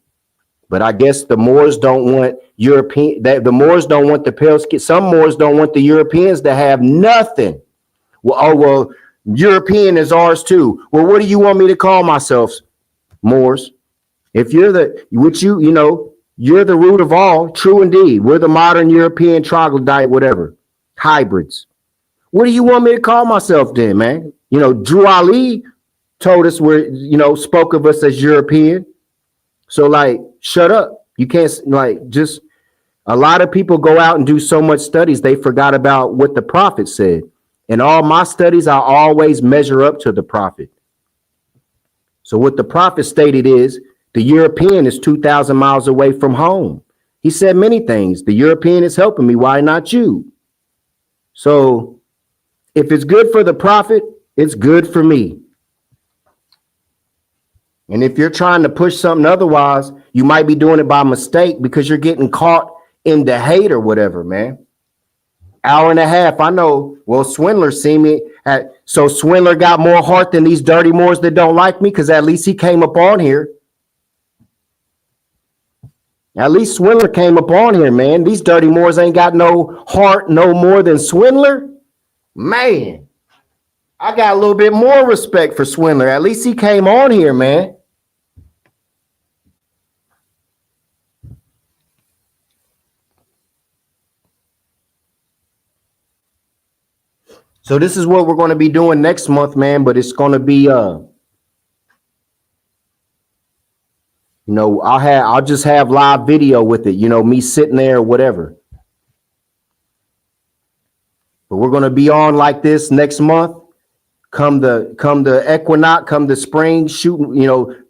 But I guess the Moors don't want European. The Moors don't want the pale skin. Some Moors don't want the Europeans to have nothing. Well, European is ours too. Well, what do you want me to call myself, Moors? If you're you're the root of all, true indeed. We're the modern European troglodyte, whatever, hybrids. What do you want me to call myself then, man? Drew Ali told us spoke of us as European. So shut up. You can't just a lot of people go out and do so much studies. They forgot about what the prophet said. In all my studies, I always measure up to the prophet. So what the prophet stated is the European is 2,000 miles away from home. He said many things. The European is helping me. Why not you? So if it's good for the prophet, it's good for me. And if you're trying to push something otherwise, you might be doing it by mistake because you're getting caught in the hate or whatever, man. Hour and a half. I know. Well, Swindler see me. So Swindler got more heart than these dirty Moors that don't like me because at least he came up on here. At least Swindler came up on here, man. These dirty Moors ain't got no heart no more than Swindler. Man, I got a little bit more respect for Swindler. At least he came on here, man. So this is what we're going to be doing next month, man. But it's going to be, I'll just have live video with it. Me sitting there or whatever. But we're going to be on like this next month. Come the equinox, come the spring, shooting,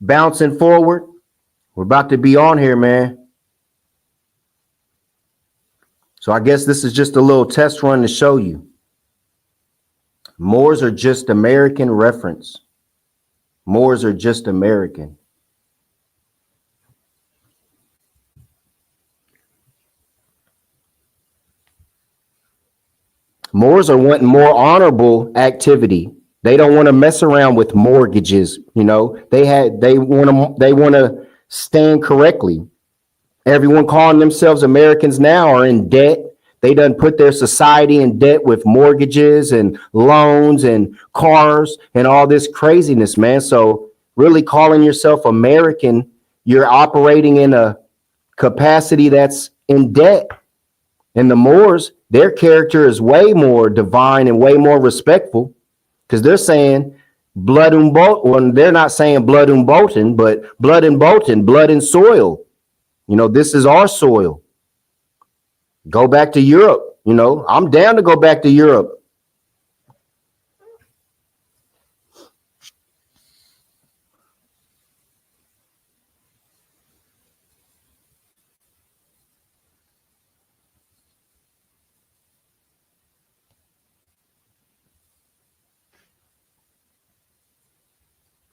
bouncing forward. We're about to be on here, man. So I guess this is just a little test run to show you. Moors are just American reference. Moors are just American. Moors are wanting more honorable activity. They don't want to mess around with mortgages. They want to stand correctly. Everyone calling themselves Americans now are in debt. They done put their society in debt with mortgages and loans and cars and all this craziness, man. So really calling yourself American, you're operating in a capacity that's in debt. And the Moors, their character is way more divine and way more respectful because they're saying blood and bolt. Well, they're not saying blood and bolton, but blood and bolton, blood and soil. This is our soil. Go back to Europe. I'm down to go back to Europe.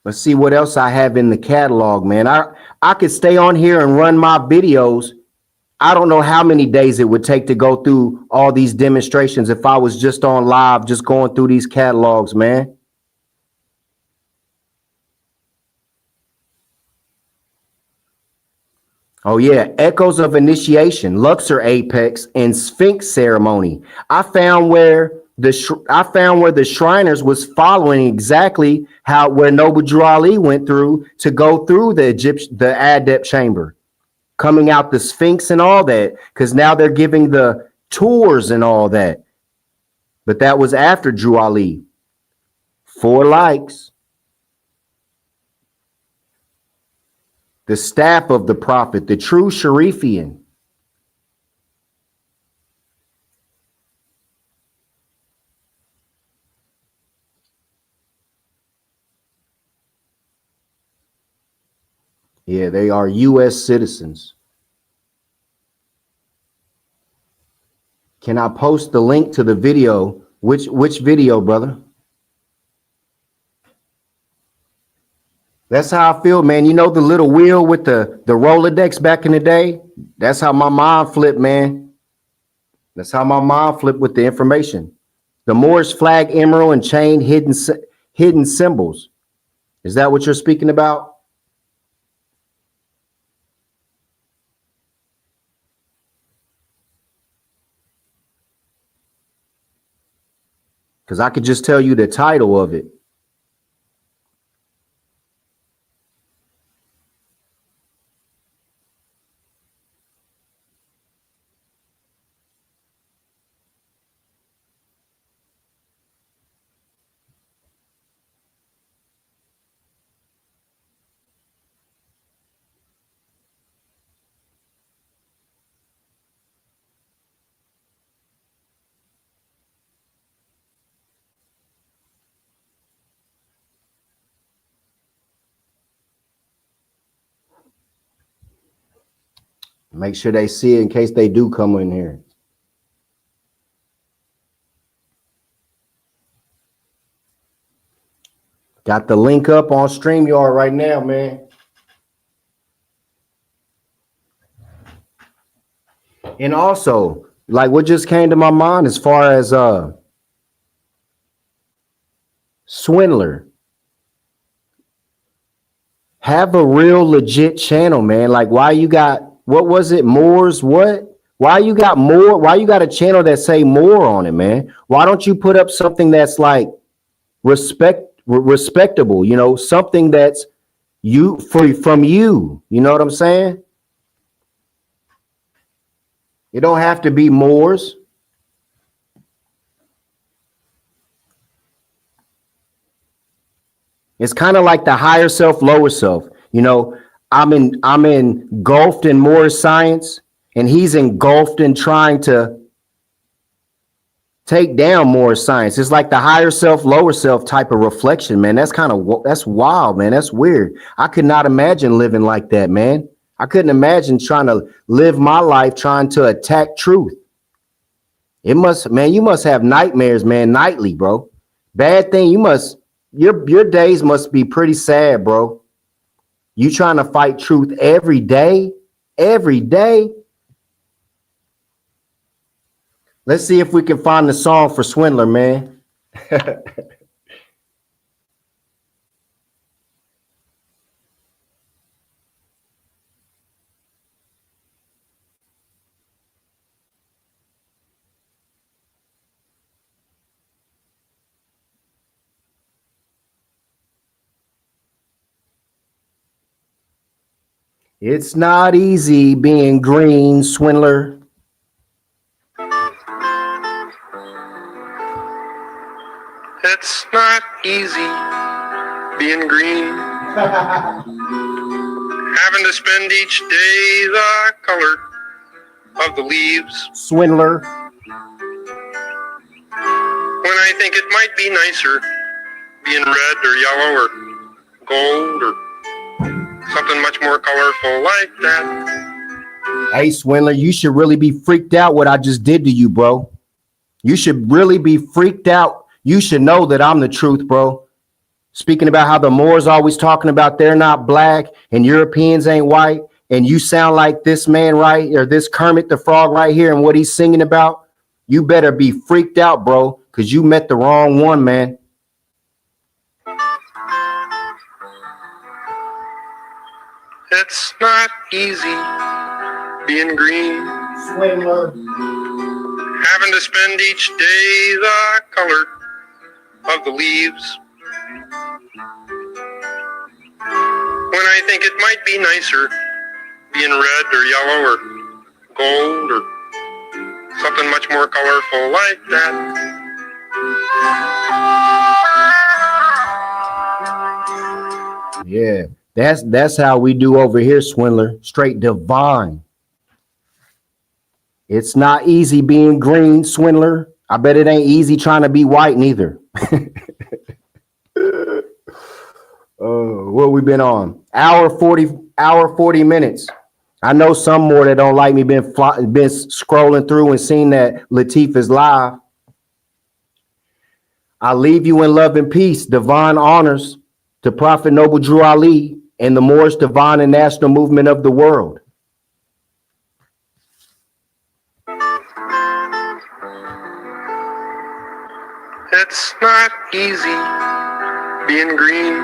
Let's see what else I have in the catalog, man. I could stay on here and run my videos. I don't know how many days it would take to go through all these demonstrations if I was just on live, just going through these catalogs, man. Oh yeah, Echoes of Initiation, Luxor Apex, and Sphinx Ceremony. I found where the Shriners was following exactly where Noble Drew Ali went through to go through the Adept Chamber, coming out the Sphinx and all that, because now they're giving the tours and all that. But that was after Drew Ali. 4 likes. The staff of the prophet, the true Sharifian. Yeah, they are U.S. citizens. Can I post the link to the video? Which video, brother? That's how I feel, man. You know the little wheel with the Rolodex back in the day? That's how my mind flipped, man. That's how my mind flipped with the information. The Moorish flag, emerald, and chain hidden symbols. Is that what you're speaking about? Because I could just tell you the title of it. Make sure they see it in case they do come in here. Got the link up on StreamYard right now, man. And also, like what just came to my mind as far as swindler. Have a real legit channel, man. Like why you got, what was it? Moore's what? Why you got more? Why you got a channel that say more on it, man? Why don't you put up something that's like respectable, you know, something that's from you, you know what I'm saying? It don't have to be Moore's. It's kind of like the higher self, lower self. You know, I'm engulfed in Moore's science, and he's engulfed in trying to take down Moore's science. It's like the higher self, lower self type of reflection, man. That's wild, man. That's weird. I could not imagine living like that, man. I couldn't imagine trying to live my life trying to attack truth. You must have nightmares, man, nightly, bro. Bad thing, your days must be pretty sad, bro. You trying to fight truth every day? Let's see if we can find the song for Swindler, man. It's not easy being green, Swindler. It's not easy being green. Having to spend each day the color of the leaves. Swindler. When I think it might be nicer being red or yellow or gold or something much more colorful like that. Hey, Swindler, you should really be freaked out what I just did to you, bro. You should really be freaked out. You should know that I'm the truth, bro. speaking about how the Moors always talking about they're not black and Europeans ain't white, and you sound like this man right, or this Kermit the Frog right here, and what he's singing about, you better be freaked out, bro, because you met the wrong one, man. It's not easy being green, Swindler. having to spend each day the color of the leaves. When I think it might be nicer being red or yellow or gold or something much more colorful like that. Yeah, that's how we do over here, Swindler. Straight divine. It's not easy being green, Swindler. I bet it ain't easy trying to be white neither. What we been on? Hour 40 minutes. I know some more that don't like me been scrolling through and seen that Latif is live. I leave you in love and peace, divine honors to Prophet Noble Drew Ali and the Moorish divine and national movement of the world. It's not easy being green,